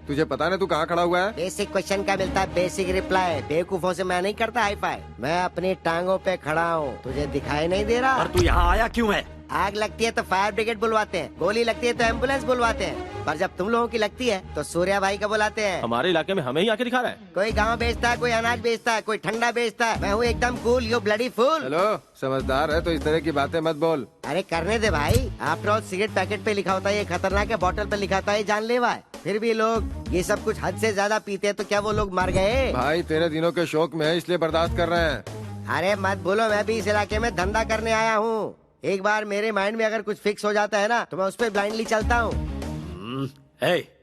तुझे पता नहीं तू कहाँ खड़ा हुआ है? बेसिक क्वेश्चन का मिलता है बेसिक रिप्लाई। बेवकूफों से मैं नहीं करता हाई फाई। मैं अपनी टांगों पे खड़ा हूँ, तुझे दिखाई नहीं दे रहा? और तू यहाँ आया क्यों है? आग लगती है तो फायर ब्रिगेड बुलवाते हैं, गोली लगती है तो एम्बुलेंस बुलवाते हैं, पर जब तुम लोगों की लगती है तो सूर्या भाई का बुलाते हैं। हमारे इलाके में हमें ही आके दिखा रहा है। कोई गाँव बेचता है, कोई अनाज बेचता है, कोई ठंडा बेचता है। मैं हूँ एकदम cool, you bloody fool. Hello, समझदार है तो इस तरह की बातें मत बोल। अरे करने दे भाई। आफ्टर ऑल सिगरेट पैकेट पे लिखा होता है ये खतरनाक है, बॉटल पे लिखा होता है ये जानलेवा है। फिर भी लोग ये सब कुछ हद से ज्यादा पीते हैं, तो क्या वो लोग मर गए? भाई 13 दिनों के शौक में है इसलिए बर्दाश्त कर रहे हैं। अरे मत बोलो, मैं भी इस इलाके में धंधा करने आया हूँ। एक बार मेरे माइंड में अगर कुछ फिक्स हो जाता है ना तो मैं उस पर ब्लाइंडली चलता हूँ।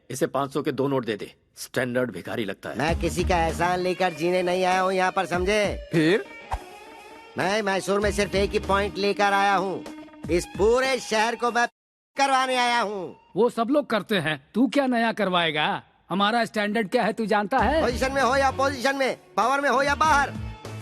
इसे 500 के 2 नोट दे दे। स्टैंडर्ड भिखारी लगता है। मैं किसी का एहसान लेकर जीने नहीं आया हूँ यहाँ पर, समझे? फिर मैं मैसूर में सिर्फ एक ही पॉइंट लेकर आया हूँ। इस पूरे शहर को मैं करवाने आया हूँ। वो सब लोग करते हैं, तू क्या नया करवाएगा? हमारा स्टैंडर्ड क्या है तू जानता है? पोजीशन में हो या पोजीशन में, पावर में हो या बाहर,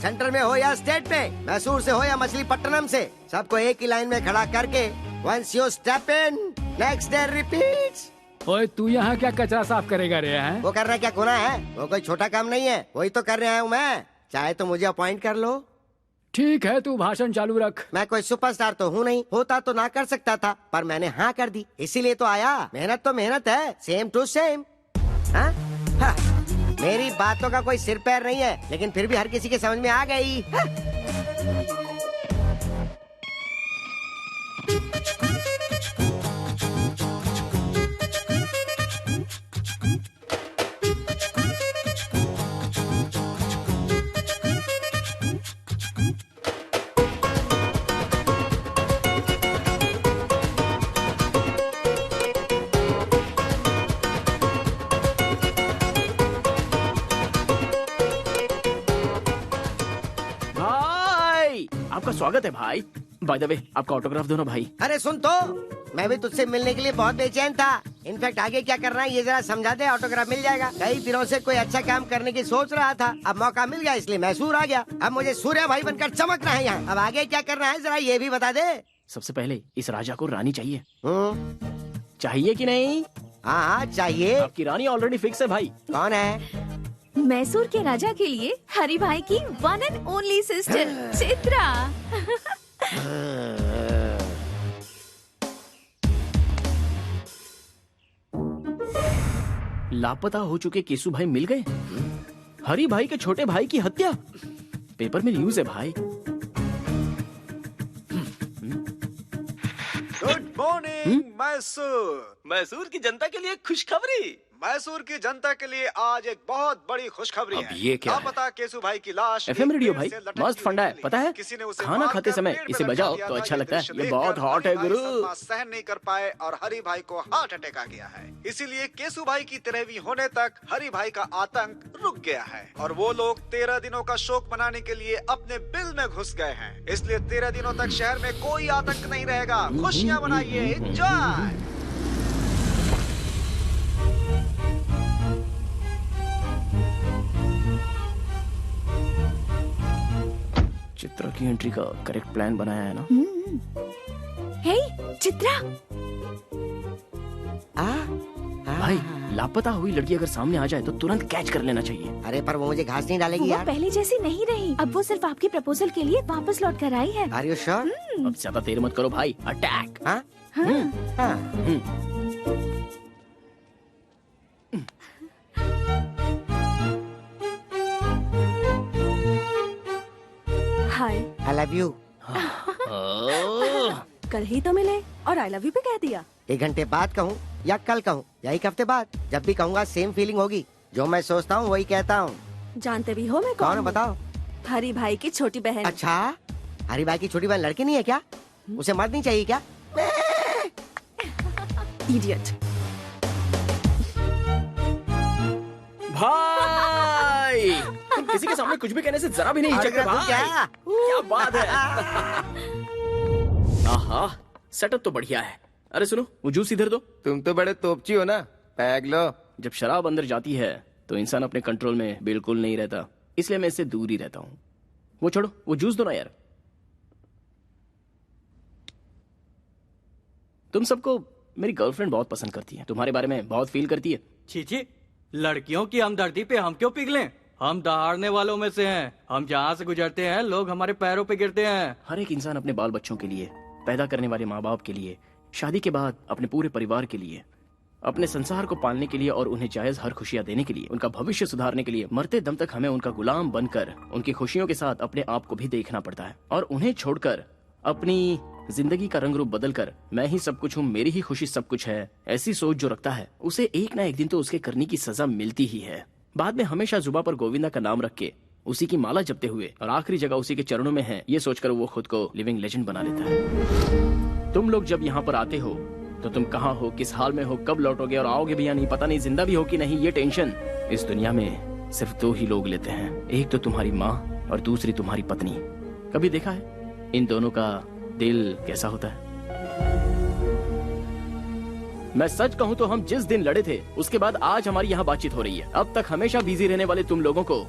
सेंटर में हो या स्टेट में, मैसूर से हो या मछलीपट्टनम से, सबको एक ही लाइन में खड़ा करके once you step in, next day repeats। ओए तू यहाँ क्या कचरा साफ करेगा रे हैं? वो कर रहा क्या गुनाह है? वो कोई छोटा काम नहीं है, वही तो कर रहा हूँ मैं। चाहे तो मुझे अपॉइंट कर लो। ठीक है, तू भाषण चालू रख। मैं कोई सुपरस्टार तो हूँ नहीं, होता तो ना कर सकता था, पर मैंने हाँ कर दी, इसीलिए तो आया। मेहनत तो मेहनत है, सेम टू सेम। हाँ? हाँ। मेरी बातों का कोई सिर पैर नहीं है, लेकिन फिर भी हर किसी के समझ में आ गई। हाँ? आपका स्वागत है भाई। बाय द वे, आपका ऑटोग्राफ दो ना भाई। अरे सुन तो, मैं भी तुझसे मिलने के लिए बहुत बेचैन था। इनफैक्ट आगे क्या करना है ये जरा समझा दे, ऑटोग्राफ मिल जाएगा। कई दिनों से कोई अच्छा काम करने की सोच रहा था, अब मौका मिल गया इसलिए मैसूर आ गया। अब मुझे सूर्य भाई बनकर चमकना है यहाँ। अब आगे क्या करना है जरा ये भी बता दे। सबसे पहले इस राजा को रानी चाहिए। चाहिए कि नहीं? हाँ चाहिए। आपकी रानी ऑलरेडी फिक्स है भाई। कौन है? मैसूर के राजा के लिए हरि भाई की one and only sister Chitra. लापता हो चुके केसु भाई मिल गए। हरि भाई के छोटे भाई की हत्या, पेपर में न्यूज है भाई। Good morning Mysore. मैसूर की जनता के लिए खुशखबरी। मैसूर की जनता के लिए आज एक बहुत बड़ी खुशखबरी है। ये क्या है? लापता केसु भाई की लाश FM रेडियो भाई मस्त फंडा है, पता है? किसी ने उसे खाना मार खाते कर समय पेड़ इसे में बजाओ लटका दिया तो था। अच्छा ये लगता है। दृश्य ये देखकर बहुत हॉट है हरि भाई गुरु। सदमा सहन नहीं कर पाए और हरि भाई को हार्ट अटैक आ गया है। इसीलिए केसु भाई की 13वीं होने तक हरि भाई का आतंक रुक गया है और वो लोग 13 दिनों का शोक मनाने के लिए अपने बिल में घुस गए हैं। इसलिए 13 दिनों तक शहर में कोई आतंक नहीं रहेगा। खुशियाँ मनाइए, एंजॉय। चित्रा की एंट्री का करेक्ट प्लान बनाया है ना? हे चित्रा। भाई लापता हुई लड़की अगर सामने आ जाए तो तुरंत कैच कर लेना चाहिए। अरे पर वो मुझे घास नहीं डालेगी वो यार। पहले जैसी नहीं रही, अब वो सिर्फ आपके प्रपोजल के लिए वापस लौट कर आई है। Are you sure? अब ज्यादा देर मत करो भाई, अटैक। हाँ? हाय। I love you। कल ही तो मिले और आई लव यू भी कह दिया। 1 घंटे बाद कहूँ या कल कहूँ या 1 हफ्ते बाद, जब भी कहूँगा सेम फीलिंग होगी। जो मैं सोचता हूँ वही कहता हूँ। जानते भी हो मैं कौन कौन है बताओ? हरी भाई की छोटी बहन। अच्छा, हरी भाई की छोटी बहन लड़की नहीं है क्या? उसे मर्द नहीं चाहिए क्या? इडियट। भाई तुम किसी के सामने कुछ भी कहने से जरा भी नहीं हिचकते भाई। क्या बात है। आहा, सेटअप तो बढ़िया है। अरे सुनो, वो जूस इधर दो। तुम तो बड़े तोपची हो ना, पैग लो। जब शराब अंदर जाती है तो इंसान अपने कंट्रोल में बिल्कुल नहीं रहता, इसलिए मैं इससे दूर ही रहता हूँ। वो छोड़ो, वो जूस दो ना यार। तुम सबको मेरी गर्लफ्रेंड बहुत पसंद करती है, तुम्हारे बारे में बहुत फील करती है। छी, लड़कियों की हमदर्दी पे हम क्यों पिघलें? हम दहाड़ने वालों में से हैं। हम जहाँ से गुजरते हैं लोग हमारे पैरों पे गिरते हैं। हर एक इंसान अपने बाल बच्चों के लिए, पैदा करने वाले माँ बाप के लिए, शादी के बाद अपने पूरे परिवार के लिए, अपने संसार को पालने के लिए और उन्हें जायज हर खुशियाँ देने के लिए, उनका भविष्य सुधारने के लिए मरते दम तक हमें उनका गुलाम बनकर उनकी खुशियों के साथ अपने आप को भी देखना पड़ता है। और उन्हें छोड़कर अपनी जिंदगी का रंग रूप बदलकर मैं ही सब कुछ हूँ, मेरी ही खुशी सब कुछ है, ऐसी सोच जो रखता है उसे एक ना एक दिन तो उसके करने की सजा मिलती ही है। बाद में हमेशा जुबा पर गोविंदा का नाम रख के उसी की माला जपते हुए और आखिरी जगह उसी के चरणों में है, ये सोचकर वो खुद को लिविंग लेजेंड बना लेता है। तुम लोग जब यहाँ पर आते हो तो तुम कहाँ हो, किस हाल में हो, कब लौटोगे और आओगे भी या नहीं पता नहीं, जिंदा भी हो कि नहीं, ये टेंशन इस दुनिया में सिर्फ 2 ही लोग लेते हैं। एक तो तुम्हारी माँ और दूसरी तुम्हारी पत्नी। कभी देखा है इन दोनों का दिल कैसा होता है? मैं सच कहूं तो हम जिस दिन लड़े थे उसके बाद आज हमारी यहाँ बातचीत हो रही है। अब तक हमेशा बिजी रहने वाले तुम लोगों को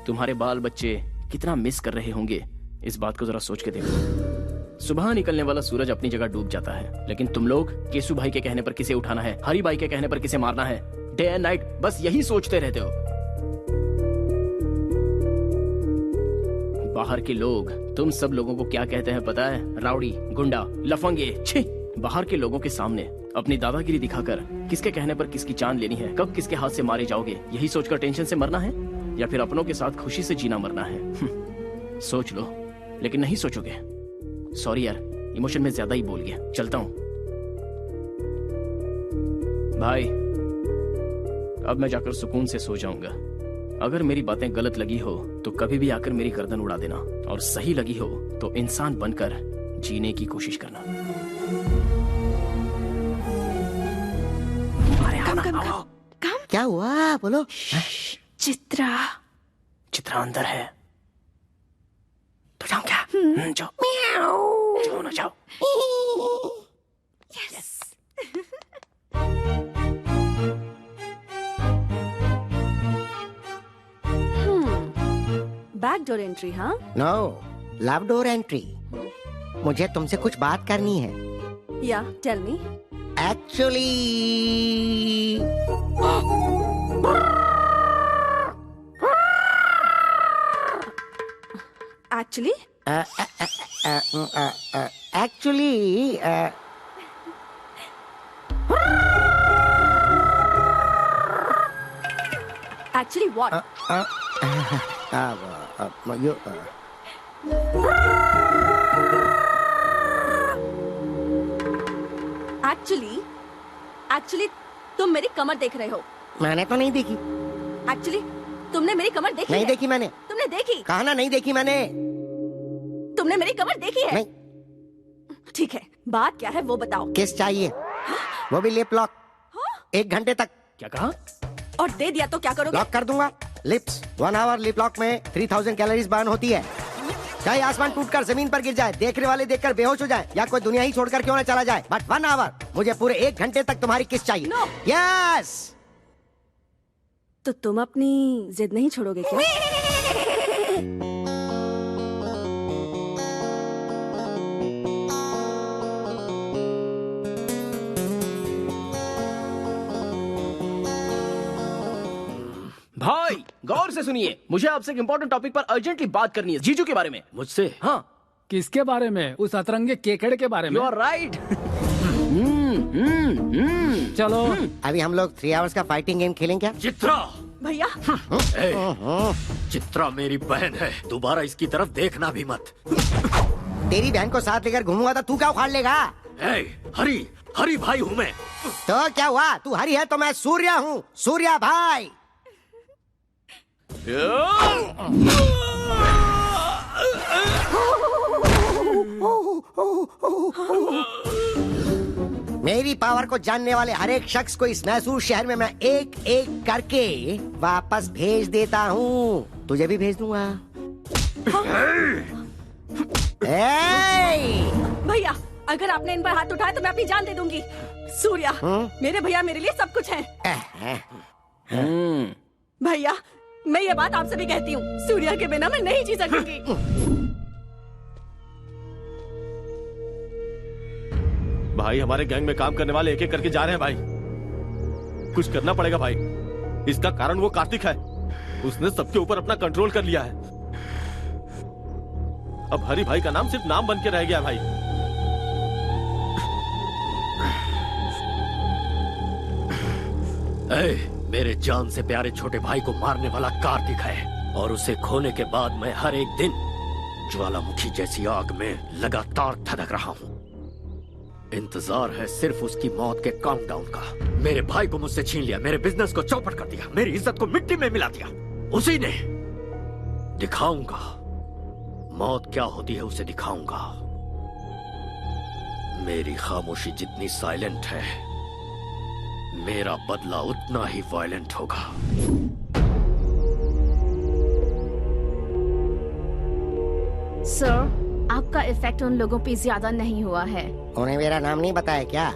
तुम्हारे बाल बच्चे कितना मिस कर रहे होंगे, इस बात को जरा सोच के देखो। सुबह निकलने वाला सूरज अपनी जगह डूब जाता है, लेकिन तुम लोग केसु भाई के कहने पर किसे उठाना है, हरी भाई के कहने पर किसे मारना है, डे एंड नाइट बस यही सोचते रहते हो। बाहर के लोग तुम सब लोगों को क्या कहते हैं पता है? राउडी, गुंडा, लफंगे। छी! बाहर के लोगों के सामने अपनी दादागिरी दिखाकर किसके कहने पर किसकी जान लेनी है, कब किसके हाथ से मारे जाओगे, यही सोचकर टेंशन से मरना है या फिर अपनों के साथ खुशी से जीना मरना है? सोच लो, लेकिन नहीं सोचोगे। सॉरी यार, इमोशन में ज्यादा ही बोल गया, चलता हूं। भाई अब मैं जाकर सुकून से सो जाऊंगा। अगर मेरी बातें गलत लगी हो तो कभी भी आकर मेरी गर्दन उड़ा देना, और सही लगी हो तो इंसान बनकर जीने की कोशिश करना। कम। क्या हुआ बोलो? चित्रा अंदर है तो जाओ क्या? जाओ जाओ ना जाओ। यस। Back door entry? हाँ, नो, लव डोर एंट्री। मुझे तुमसे कुछ बात करनी है। Yeah tell me. Actually actually actually what? Actually तुम मेरी कमर देख रहे हो। मैंने तो नहीं देखी। एक्चुअली तुमने मेरी कमर देखी नहीं है? देखी मैंने। तुमने देखी? कहा ना नहीं देखी मैंने। तुमने मेरी कमर देखी है? नहीं। ठीक है, बात क्या है वो बताओ। किस चाहिए? वो भी लिप लॉक। 1 घंटे तक। क्या कहा? और दे दिया तो क्या करोगे? लॉक कर दूंगा। लिप्स 1 आवर लिप लॉक में 3000 कैलोरीज बर्न होती है। चाहे आसमान टूटकर जमीन पर गिर जाए, देखने वाले देखकर बेहोश हो जाए, या कोई दुनिया ही छोड़कर क्यों न चला जाए, बट 1 आवर मुझे पूरे 1 घंटे तक तुम्हारी किस चाहिए। यस। तो तुम अपनी जिद नहीं छोड़ोगे क्या? भाई गौर से सुनिए, मुझे आपसे एक इम्पोर्टेंट टॉपिक पर अर्जेंटली बात करनी है, जीजू के बारे में। मुझसे? हाँ। किसके बारे में? उस अतरंगे केकड़े के बारे में? You are right. चलो अभी हम लोग 3 आवर्स का फाइटिंग गेम खेलें क्या? चित्रा भैया। चित्रा मेरी बहन है, दोबारा इसकी तरफ देखना भी मत। तेरी बहन को साथ लेकर घूमूंगा तो तू क्या उखाड़ लेगा? हरी भाई हूँ मैं। तो क्या हुआ? तू हरी है तो मैं सूर्या हूँ, सूर्या भाई। मेरी पावर को जानने वाले हर एक शख्स को इस मैसूर शहर में मैं एक एक करके वापस भेज देता हूँ। तुझे भी भेज दूंगा। भैया, अगर आपने इन पर हाथ उठाया तो मैं अपनी जान दे दूंगी। सूर्या, मेरे भैया मेरे लिए सब कुछ है। भैया, मैं ये बात आपसे भी कहती हूँ, सूर्या के बिना मैं नहीं जी सकूंगी। भाई हमारे गैंग में काम करने वाले एक एक करके जा रहे हैं भाई। कुछ करना पड़ेगा भाई। इसका कारण वो कार्तिक है, उसने सबके ऊपर अपना कंट्रोल कर लिया है। अब हरी भाई का नाम सिर्फ नाम बन के रह गया भाई। मेरे जान से प्यारे छोटे भाई को मारने वाला कार्तिक है, और उसे खोने के बाद मैं हर एक दिन ज्वालामुखी जैसी आग में लगातार धधक रहा हूँ। इंतजार है सिर्फ उसकी मौत के काउंटडाउन का। मेरे भाई को मुझसे छीन लिया, मेरे बिजनेस को चौपट कर दिया, मेरी इज्जत को मिट्टी में मिला दिया। उसी ने। दिखाऊंगा मौत क्या होती है, उसे दिखाऊंगा। मेरी खामोशी जितनी साइलेंट है, मेरा बदला उतना ही वायलेंट होगा। सर, आपका इफेक्ट उन लोगों पे ज्यादा नहीं हुआ है। उन्हें मेरा नाम नहीं बताया क्या?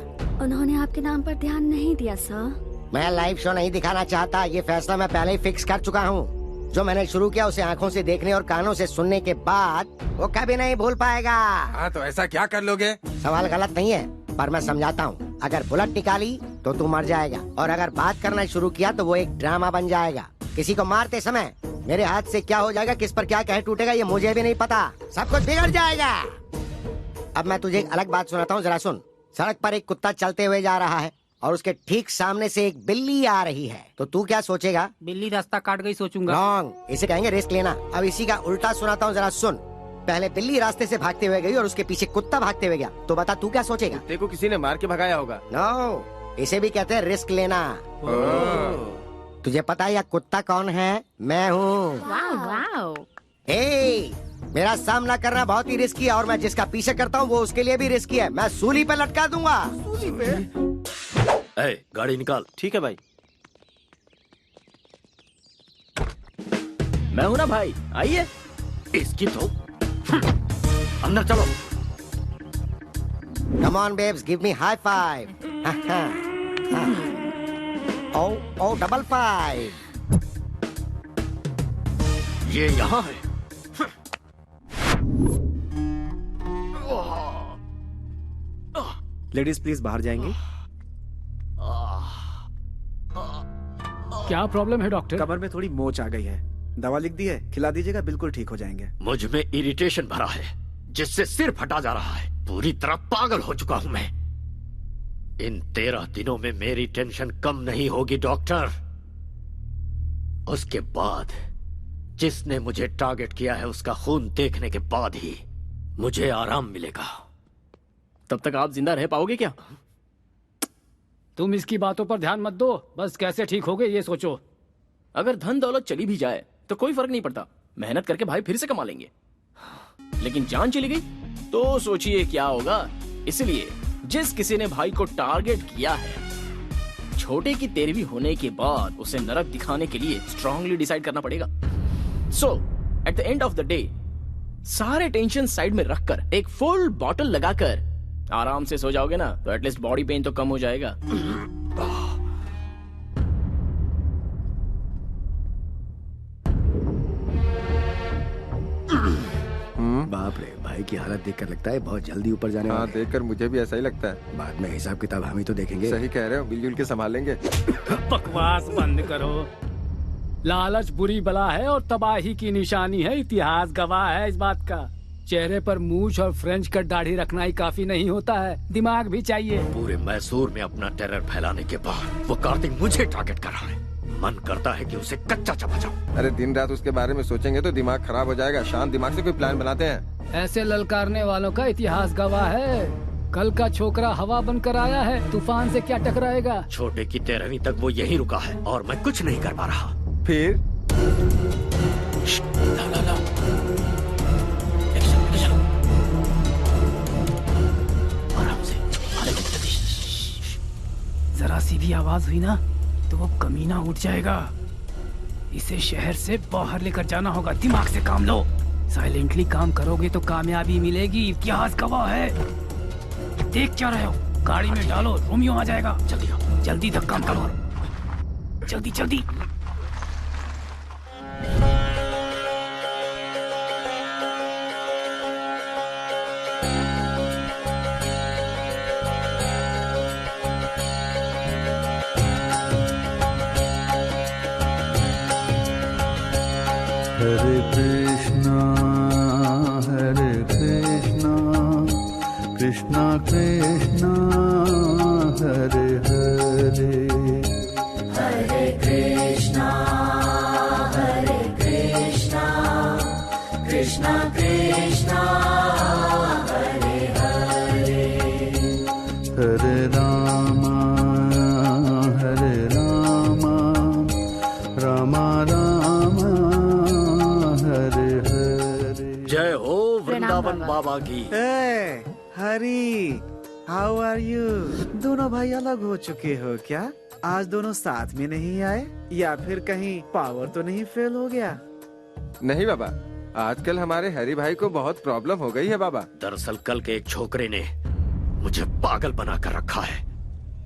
उन्होंने आपके नाम पर ध्यान नहीं दिया सर। मैं लाइव शो नहीं दिखाना चाहता, ये फैसला मैं पहले ही फिक्स कर चुका हूँ। जो मैंने शुरू किया उसे आंखों से देखने और कानों से सुनने के बाद वो कभी नहीं भूल पाएगा। हाँ तो ऐसा क्या कर लोगे? सवाल गलत नहीं है, पर मैं समझाता हूँ। अगर बुलेट निकाली तो तू मर जाएगा, और अगर बात करना शुरू किया तो वो एक ड्रामा बन जाएगा। किसी को मारते समय मेरे हाथ से क्या हो जाएगा, किस पर क्या कह टूटेगा, ये मुझे भी नहीं पता। सब कुछ बिगड़ जाएगा। अब मैं तुझे एक अलग बात सुनाता हूँ, जरा सुन। सड़क पर एक कुत्ता चलते हुए जा रहा है और उसके ठीक सामने से एक बिल्ली आ रही है, तो तू क्या सोचेगा? बिल्ली रास्ता काट गई सोचूंगा। रॉन्ग, इसे कहेंगे रिस्क लेना। अब इसी का उल्टा सुनाता हूँ, जरा सुन। पहले बिल्ली रास्ते से भागते हुए गई और उसके पीछे कुत्ता भागते हुए गया, तो बता तू क्या सोचेगा? कुत्ते को किसी ने मार के भगाया होगा। नो, इसे भी कहते हैं रिस्क लेना। तुझे पता है यह कुत्ता कौन है? मैं हूँ। मेरा सामना करना बहुत ही रिस्की है, और मैं जिसका पीछे करता हूँ वो उसके लिए भी रिस्की है। मैं सूली पे लटका दूंगा। सूली पे? गाड़ी निकाल। ठीक है भाई। मैं हूं ना भाई, आइए। इसकी तो अंदर चलो। Come on babes, give me high five. Oh, double five. ये यहाँ है। लेडीज प्लीज बाहर जाएंगे। क्या प्रॉब्लम है डॉक्टर? कमर में थोड़ी मोच आ गई है, दवा लिख दी है, खिला दीजिएगा, बिल्कुल ठीक हो जाएंगे। मुझ में इरिटेशन भरा है जिससे सिर फटा जा रहा है। पूरी तरह पागल हो चुका हूं मैं। इन 13 दिनों में मेरी टेंशन कम नहीं होगी डॉक्टर। उसके बाद जिसने मुझे टारगेट किया है उसका खून देखने के बाद ही मुझे आराम मिलेगा। तब तक आप जिंदा रह पाओगे क्या? तुम इसकी बातों पर ध्यान मत दो, बस कैसे ठीक होगे ये सोचो। अगर धन दौलत चली भी जाए तो कोई फर्क नहीं पड़ता, मेहनत करके भाई फिर से कमा लेंगे। लेकिन जान चली गई तो सोचिए क्या होगा। इसलिए जिस किसी ने भाई को टारगेट किया है, छोटे की 13वीं होने के बाद उसे नरक दिखाने के लिए स्ट्रांगली डिसाइड करना पड़ेगा। So at the end of the day सारे टेंशन साइड में रखकर एक फुल बॉटल लगाकर आराम से सो जाओगे ना, तो एटलीस्ट बॉडी पेन तो कम हो जाएगा। बाप रे, भाई की हालत देखकर लगता है बहुत जल्दी ऊपर जाने वाला है। देखकर मुझे भी ऐसा ही लगता है। बाद में हिसाब किताब हम ही तो देखेंगे। सही कह रहे हो, मिलजुल के संभाल लेंगे। बकवास बंद करो। लालच बुरी बला है और तबाही की निशानी है, इतिहास गवाह है इस बात का। चेहरे पर मूछ और फ्रेंच कट दाढ़ी रखना ही काफी नहीं होता है, दिमाग भी चाहिए। पूरे मैसूर में अपना टेरर फैलाने के बाद वो कार्तिक मुझे टारगेट कर रहा है। मन करता है कि उसे कच्चा चबा जाऊं। अरे दिन रात उसके बारे में सोचेंगे तो दिमाग खराब हो जाएगा। शांत दिमाग से कोई प्लान बनाते हैं। ऐसे ललकारने वालों का इतिहास गवाह है। कल का छोकरा हवा बनकर आया है, तूफान से क्या टकराएगा। छोटे की 13वीं तक वो यहीं रुका है और मैं कुछ नहीं कर पा रहा। फिर ला। आराम से। जरा सी भी आवाज हुई ना तो वो कमीना उठ जाएगा। इसे शहर से बाहर लेकर जाना होगा। दिमाग से काम लो। साइलेंटली काम करोगे तो कामयाबी मिलेगी, इतिहास गवाह है। देख क्या रहे हो, गाड़ी में डालो, रोमियो आ जाएगा। जल्दी धक्का करो, जल्दी जल्दी। हरे कृष्णा कृष्णा कृष्णा हरे हरे, हरे कृष्णा कृष्णा कृष्णा हरे हरे, हरे रामा रामा रामा हरे हरे। जय हो वृंदावन बाबा की। हरी, हाउ आर यू? दोनों भाई अलग हो चुके हो क्या? आज दोनों साथ में नहीं आए, या फिर कहीं पावर तो नहीं फेल हो गया? नहीं बाबा, आजकल हमारे हरी भाई को बहुत प्रॉब्लम हो गई है बाबा। दरअसल कल के एक छोकरे ने मुझे पागल बना कर रखा है,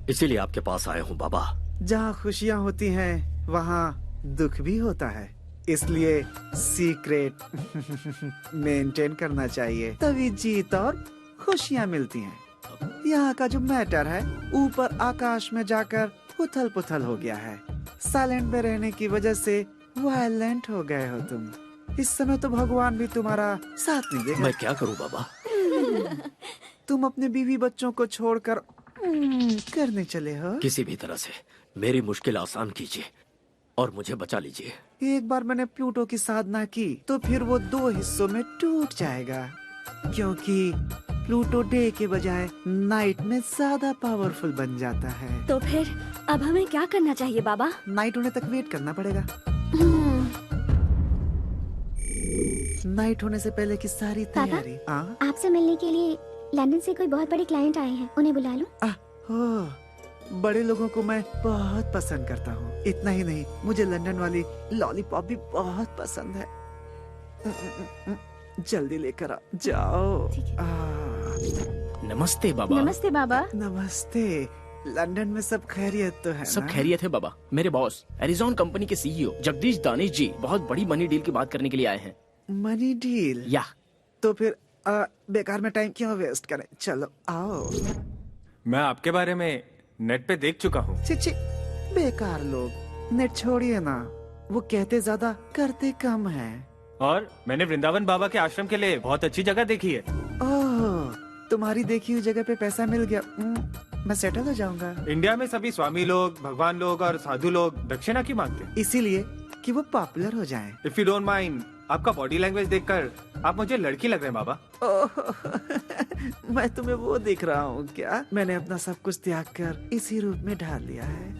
इसीलिए आपके पास आया हूँ बाबा। जहाँ खुशियाँ होती हैं वहाँ दुख भी होता है। इसलिए सीक्रेट मेंटेन करना चाहिए, तभी जीत और खुशियाँ मिलती हैं। यहाँ का जो मैटर है ऊपर आकाश में जाकर उथल पुथल हो गया है। साइलेंट में रहने की वजह से वायलेंट हो गए हो तुम। इस समय तो भगवान भी तुम्हारा साथ नहीं देगा। मैं क्या करूँ बाबा? तुम अपने बीवी बच्चों को छोड़कर करने चले हो। किसी भी तरह से मेरी मुश्किल आसान कीजिए और मुझे बचा लीजिए। एक बार मैंने प्लूटो की साधना की तो फिर वो 2 हिस्सों में टूट जाएगा, क्योंकि प्लूटो डे के बजाय नाइट में ज्यादा पावरफुल बन जाता है। तो फिर अब हमें क्या करना चाहिए बाबा? नाइट होने तक वेट करना पड़ेगा। नाइट होने से पहले की सारी तैयारी। आपसे मिलने के लिए लंदन से कोई बहुत बड़े क्लाइंट आए हैं, उन्हें बुला लूं? हो, बड़े लोगों को मैं बहुत पसंद करता हूँ। इतना ही नहीं, मुझे लंदन वाली लॉलीपॉप भी बहुत पसंद है। जल्दी लेकर आ जाओ। नमस्ते बाबा। नमस्ते बाबा। नमस्ते। लंदन में सब खैरियत तो है सब ना? खैरियत है बाबा। मेरे बॉस एरिजॉन कंपनी के सीईओ जगदीश दानिश जी बहुत बड़ी मनी डील की बात करने के लिए आए हैं। Money deal? या तो फिर बेकार में टाइम क्यों वेस्ट करें, चलो आओ। मैं आपके बारे में नेट पे देख चुका हूँ। छी, बेकार लोग, नेट छोड़िए ना, वो कहते ज्यादा करते कम है। और मैंने वृंदावन बाबा के आश्रम के लिए बहुत अच्छी जगह देखी है। ओह, तुम्हारी देखी हुई जगह पे पैसा मिल गया, मैं सेटल हो जाऊंगा। इंडिया में सभी स्वामी लोग, भगवान लोग और साधु लोग दक्षिणा की मांगते हैं, इसीलिए कि वो पॉपुलर हो जाएं। इफ यू डोंट माइंड, आपका बॉडी लैंग्वेज देखकर आप मुझे लड़की लग रहे हैं बाबा। मैं तुम्हें वो दिख रहा हूँ क्या? मैंने अपना सब कुछ त्याग कर इसी रूप में ढाल लिया है।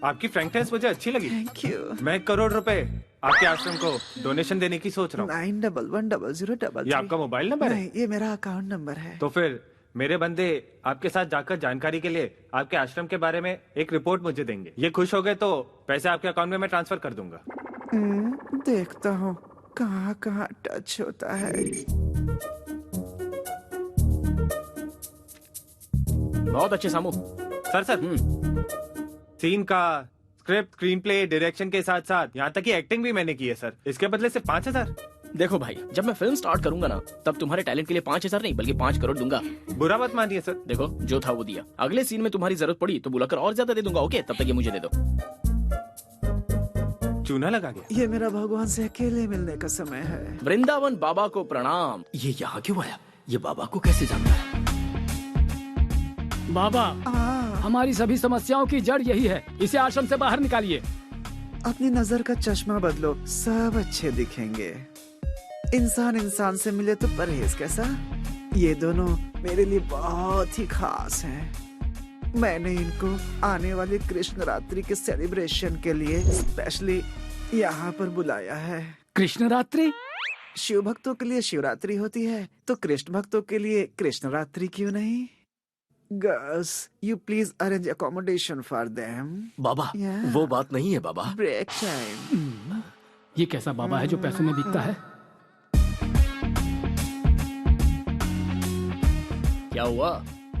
आपकी फ्रैंकनेस मुझे अच्छी लगी। Thank you. मैं 1 करोड़ रुपए आपके आश्रम को डोनेशन देने की सोच रहा हूँ। 911003। ये आपका मोबाइल नंबर है? नहीं, ये मेरा अकाउंट नंबर है। तो फिर मेरे बंदे आपके साथ जाकर जानकारी के लिए आपके आश्रम के बारे में एक रिपोर्ट मुझे देंगे। ये खुश हो गए तो पैसे आपके अकाउंट में मैं ट्रांसफर कर दूंगा। देखता हूँ कहाँ कहाँ टच होता है। बहुत अच्छे सामू। सर सीन का स्क्रिप्ट, स्क्रीन प्ले, डायरेक्शन के साथ साथ यहाँ तक कि एक्टिंग भी मैंने की है सर। इसके बदले सिर्फ 5,000। देखो भाई, जब मैं फिल्म स्टार्ट करूंगा ना, तब तुम्हारे टैलेंट के लिए 5,000 नहीं बल्कि 5 करोड़ दूंगा। बुरा मत मानिए सर। देखो, जो था वो दिया। अगले सीन में तुम्हारी जरूरत पड़ी तो बुलाकर और ज्यादा दे दूंगा। ओके, तब तक ये मुझे दे दो। चूना लगा गया। ये मेरा भगवान से अकेले मिलने का समय है। वृंदावन बाबा को प्रणाम। ये यहाँ क्यों आया? ये बाबा को कैसे जानता है? बाबा, हमारी सभी समस्याओं की जड़ यही है, इसे आश्रम से बाहर निकालिए। अपनी नजर का चश्मा बदलो, सब अच्छे दिखेंगे। इंसान इंसान से मिले तो परहेज कैसा? ये दोनों मेरे लिए बहुत ही खास हैं। मैंने इनको आने वाली कृष्ण रात्रि के सेलिब्रेशन के लिए स्पेशली यहाँ पर बुलाया है। कृष्ण रात्रि? शिव भक्तों के लिए शिवरात्रि होती है, तो कृष्ण भक्तों के लिए कृष्ण रात्रि क्यों नहीं? Girls, you please arrange accommodation for them. बाबा, वो बात नहीं है बाबा। Break time. ये कैसा बाबा है जो पैसों में बिकता है? क्या हुआ?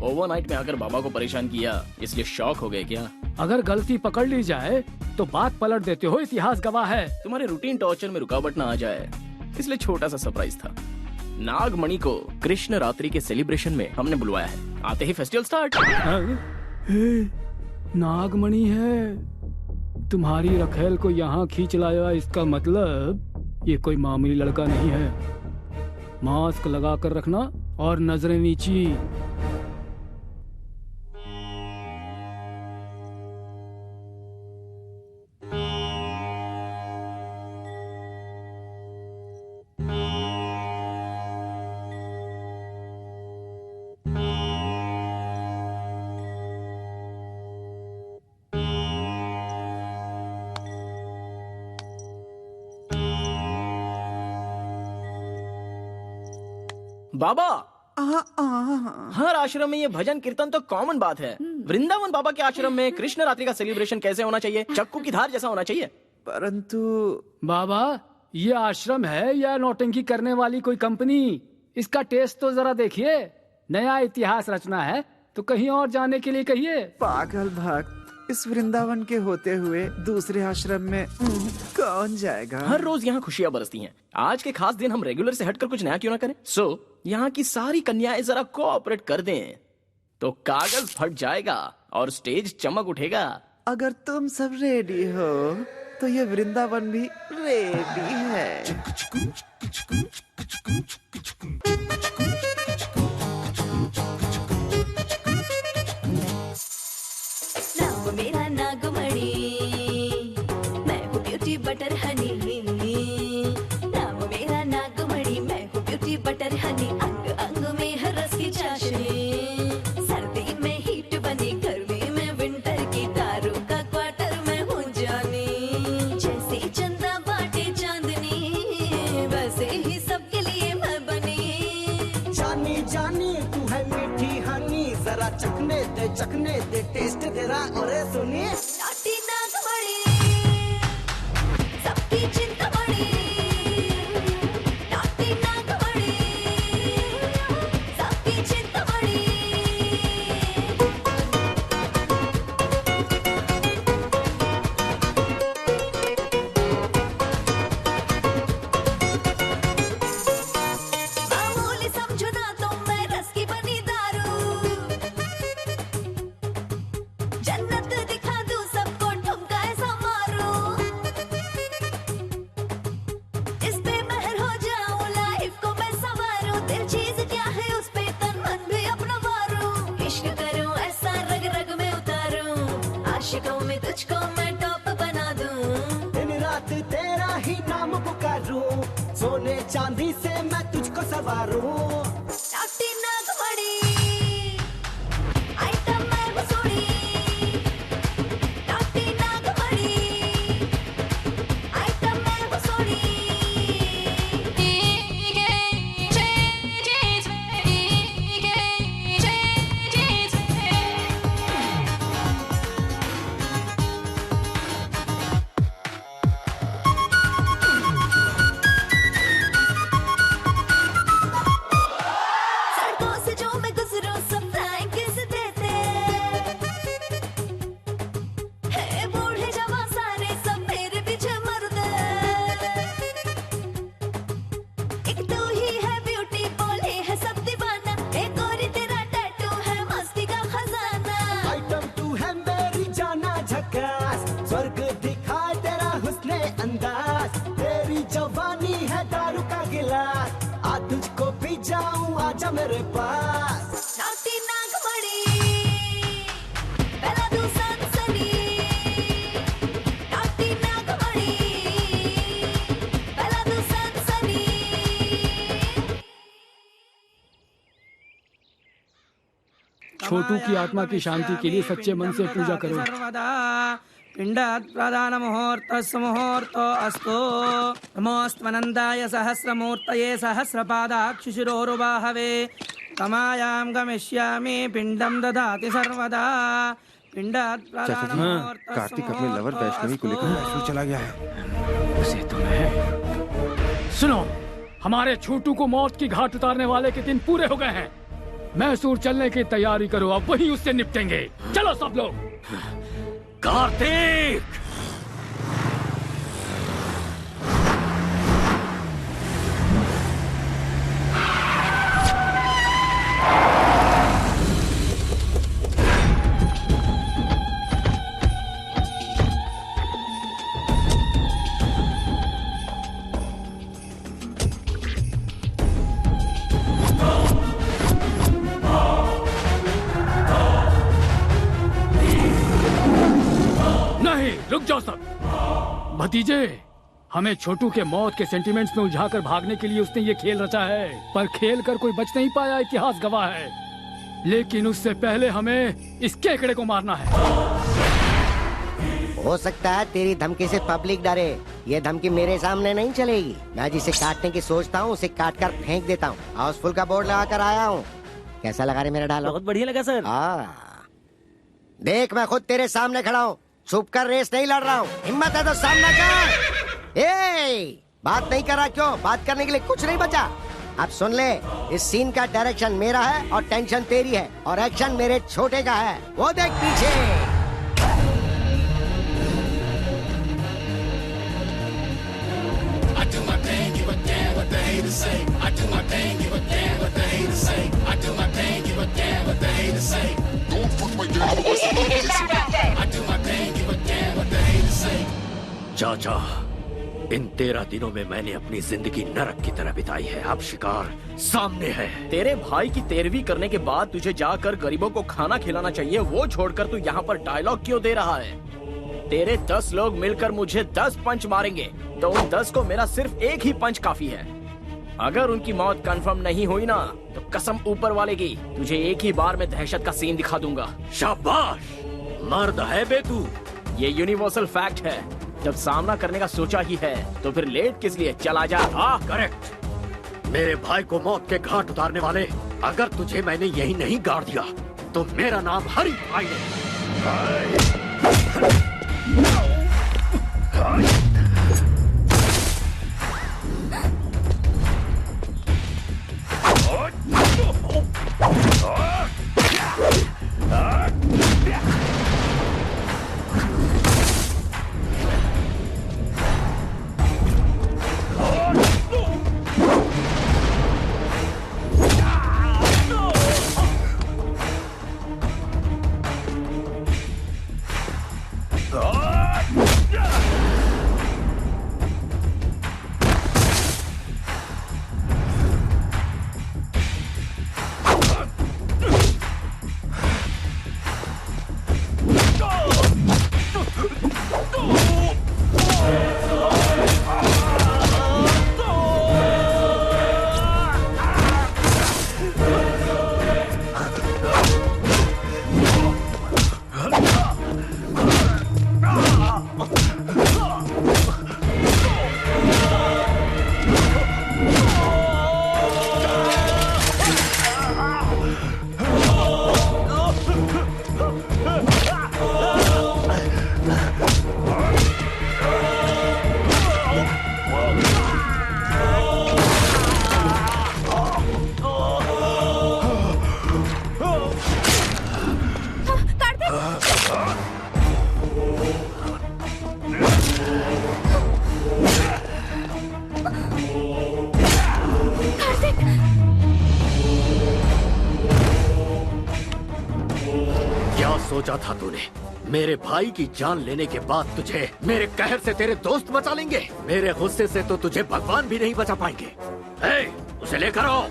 ओवरनाइट में आकर बाबा को परेशान किया, इसलिए शॉक हो गए क्या? अगर गलती पकड़ ली जाए तो बात पलट देते हो, इतिहास गवाह है। तुम्हारे रूटीन टॉर्चर में रुकावट ना आ जाए, इसलिए छोटा सा सरप्राइज था। नागमणि को कृष्ण रात्रि के सेलिब्रेशन में हमने बुलवाया है। आते ही फेस्टिवल स्टार्ट। नागमणि है, तुम्हारी रखेल को यहाँ खींच लाया, इसका मतलब ये कोई मामूली लड़का नहीं है। मास्क लगा कर रखना और नजरें नीची। बाबा, हर आश्रम में ये भजन कीर्तन तो कॉमन बात है। वृंदावन बाबा के आश्रम में कृष्ण रात्रि का सेलिब्रेशन कैसे होना चाहिए? चक्कू की धार जैसा होना चाहिए। परंतु बाबा, ये आश्रम है या नौटंकी करने वाली कोई कंपनी? इसका टेस्ट तो जरा देखिए। नया इतिहास रचना है तो कहीं और जाने के लिए कहिए। पागल भक्त, इस वृंदावन के होते हुए दूसरे आश्रम में कौन जाएगा? हर रोज यहाँ खुशियाँ बरसती हैं। आज के खास दिन हम रेगुलर से हटकर कुछ नया क्यों ना करें? यहाँ की सारी कन्याएं जरा कोऑपरेट कर दें तो कागज फट जाएगा और स्टेज चमक उठेगा। अगर तुम सब रेडी हो तो ये वृंदावन भी रेडी है। नाम मेरा नागमणि, मैं हूँ ब्यूटी बटर हनी। नाम मेरा नागमणि, मैं हूँ ब्यूटी बटर हनी। अंग अंग में है रस की चाशनी, सर्दी में हीट बनी, गर्मी में विंटर की, दारू का क्वार्टर में हूँ जानी। जैसे चंदा बाटे चांदनी, वैसे ही सबके लिए मैं बनी। जानी जानी तू है मीठी हनी, जरा चखने दे टेस्ट तेरा। और सुनिए नाटी नागमणि, सबकी चिंतामणि। नाटी नागमणि, सबकी चिंतामणि। मामूली समझो ना तो मैं रस की बनी दारू। जन्नत दिखा दूं सबको, ठुमका ऐसा मारूं। इस पे महर हो जाऊं, लाइफ को मैं संवारूं। दिल चीज क्या है उस पे तन मन भी अपना वारूं। इश्क करूं ऐसा रग रग में उतारूं, आशिकों में तुझको मैं टॉप बना दूं। दिन रात तेरा ही नाम पुकारूं, सोने चांदी से मैं तुझको सवारूं। नाटी नागमणि, आइटम मैं वसूली। नाटी नागमणि, आइटम मैं वसूली। सड़कों से जो मैं गुजरूं सब फ्लाइंग किस देते हैं। बूढ़े जवान सारे सब मेरे पीछे मरते। एक तू ही है ब्यूटी, बोले है सब दीवाना। एक और तेरा टैटू है मस्ती का खजाना। आइटम तू है मेरी जाना झकास, स्वर्ग दिखाए तेरा हुस्ने अंदाज। तेरी जवानी है दारू का गिलास, आ तुझको पी जाऊं आजा मेरे पास। नाटी नागमणि, पहला तू सनसनी। नाटी नागमणि, पहला तू सनसनी। छोटू की आत्मा की शांति के लिए सच्चे मन से पूजा करो। सर्वदा पिंडात् प्रदान मुहूर्तस्य मुहूर्तो अस्तु। नमोऽस्त्वनन्दाय सहस्रमूर्तये सहस्रपादाक्षिशिरोरुबाहवे। तमायां गमिष्यामि पिंडं ददाति सर्वदा। पिंडात् प्रदान मुहूर्तस्य कार्तिक अपने लवर वैष्णवी को लेकर मैसूर चला गया है। उसे तुम्हें सुनो, हमारे छोटू को मौत की घाट उतारने वाले के दिन पूरे हो गए हैं। मैसूर चलने की तैयारी करो, अब वही उससे निपटेंगे। चलो सब लोग। कार्तिक! रुक जाओ सब। भतीजे, हमें छोटू के मौत के सेंटिमेंट्स में उलझाकर भागने के लिए उसने ये खेल रचा है, पर खेल कर कोई बच नहीं पाया, इतिहास गवाह है। लेकिन उससे पहले हमें इस केकड़े को मारना है। हो सकता है तेरी धमकी से पब्लिक डरे, ये धमकी मेरे सामने नहीं चलेगी। मैं जिसे काटने की सोचता हूँ उसे काट कर फेंक देता हूँ। हाउसफुल का बोर्ड लगा कर आया हूँ। कैसा लगा रे मेरा डायलॉग? बहुत बढ़िया लगा सर। देख, मैं खुद तेरे सामने खड़ा हूँ, छुप कर रेस नहीं लड़ रहा हूँ। हिम्मत है तो सामना कर। बात नहीं कर रहा क्यों? बात करने के लिए कुछ नहीं बचा। अब सुन ले, इस सीन का डायरेक्शन मेरा है और टेंशन तेरी है और एक्शन मेरे छोटे का है। वो देख पीछे। चाचा, इन 13 दिनों में मैंने अपनी जिंदगी नरक की तरह बिताई है। अब शिकार सामने है। तेरे भाई की 13वीं करने के बाद तुझे जाकर गरीबों को खाना खिलाना चाहिए, वो छोड़कर तू यहाँ पर डायलॉग क्यों दे रहा है? तेरे 10 लोग मिलकर मुझे 10 पंच मारेंगे, तो उन 10 को मेरा सिर्फ एक ही पंच काफी है। अगर उनकी मौत कंफर्म नहीं हुई ना, तो कसम ऊपर वाले की, तुझे एक ही बार में दहशत का सीन दिखा दूंगा। शाबाश, मर्द है बे तू। ये यूनिवर्सल फैक्ट है, जब सामना करने का सोचा ही है तो फिर लेट किस लिए, चला जा। करेक्ट। मेरे भाई को मौत के घाट उतारने वाले, अगर तुझे मैंने यही नहीं गाड़ दिया तो मेरा नाम हरि भाई है। सोचा था तूने मेरे भाई की जान लेने के बाद तुझे मेरे कहर से तेरे दोस्त बचा लेंगे? मेरे गुस्से से तो तुझे भगवान भी नहीं बचा पाएंगे। उसे लेकर आओ,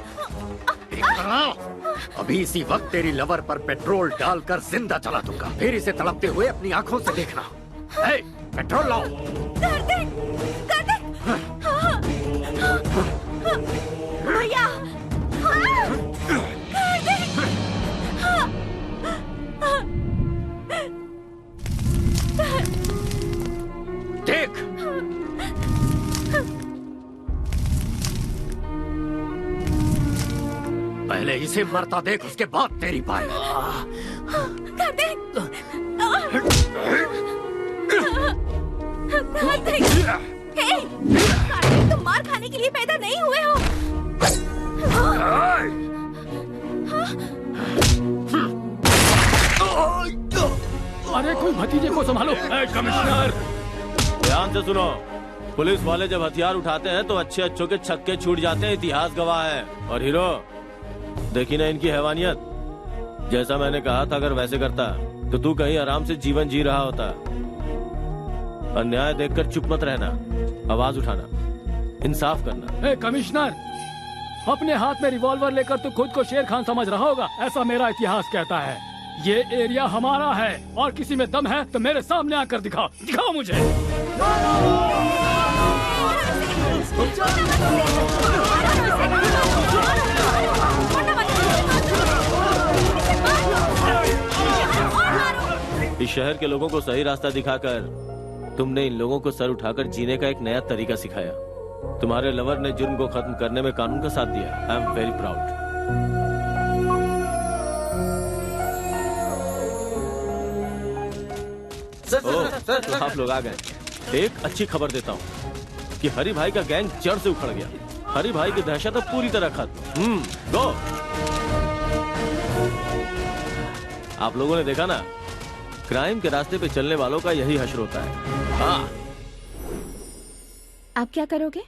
लेकर आओ। अभी इसी वक्त तेरी लवर पर पेट्रोल डालकर जिंदा जला दूंगा, फिर इसे तड़पते हुए अपनी आंखों से देखना। पेट्रोल लाओ। भैया, देख, पहले इसे मरता देख, उसके बाद तेरी बात। तुम मार खाने के लिए पैदा नहीं हुए हो। अरे कोई भतीजे को संभालो। कमिश्नर, ध्यान से सुनो। पुलिस वाले जब हथियार उठाते हैं तो अच्छे अच्छों के छक्के छूट जाते हैं, इतिहास गवाह है। और हीरो, देखी ना इनकी हैवानियत। जैसा मैंने कहा था, अगर वैसे करता तो तू कहीं आराम से जीवन जी रहा होता। अन्याय देखकर चुप मत रहना, आवाज उठाना, इंसाफ करना। कमिश्नर, अपने हाथ में रिवॉल्वर लेकर तू खुद को शेर खान समझ रहा होगा, ऐसा मेरा इतिहास कहता है। ये एरिया हमारा है और किसी में दम है तो मेरे सामने आकर दिखाओ, दिखाओ मुझे। इस शहर के लोगों को सही रास्ता दिखाकर तुमने इन लोगों को सर उठाकर जीने का एक नया तरीका सिखाया। तुम्हारे लवर ने जुर्म को खत्म करने में कानून का साथ दिया। I am very proud. Sir, तो आप लोग आ गए। एक अच्छी खबर देता हूँ कि हरि भाई का गैंग जड़ से उखड़ गया। हरि भाई की दहशत तो पूरी तरह खत्म। गो। आप लोगों ने देखा ना, क्राइम के रास्ते पे चलने वालों का यही हश्र होता है। हाँ। आप क्या करोगे?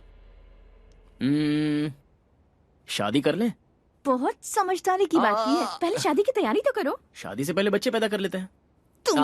शादी कर लें। बहुत समझदारी की बात की है। पहले शादी की तैयारी तो करो। शादी से पहले बच्चे पैदा कर लेते हैं। तुम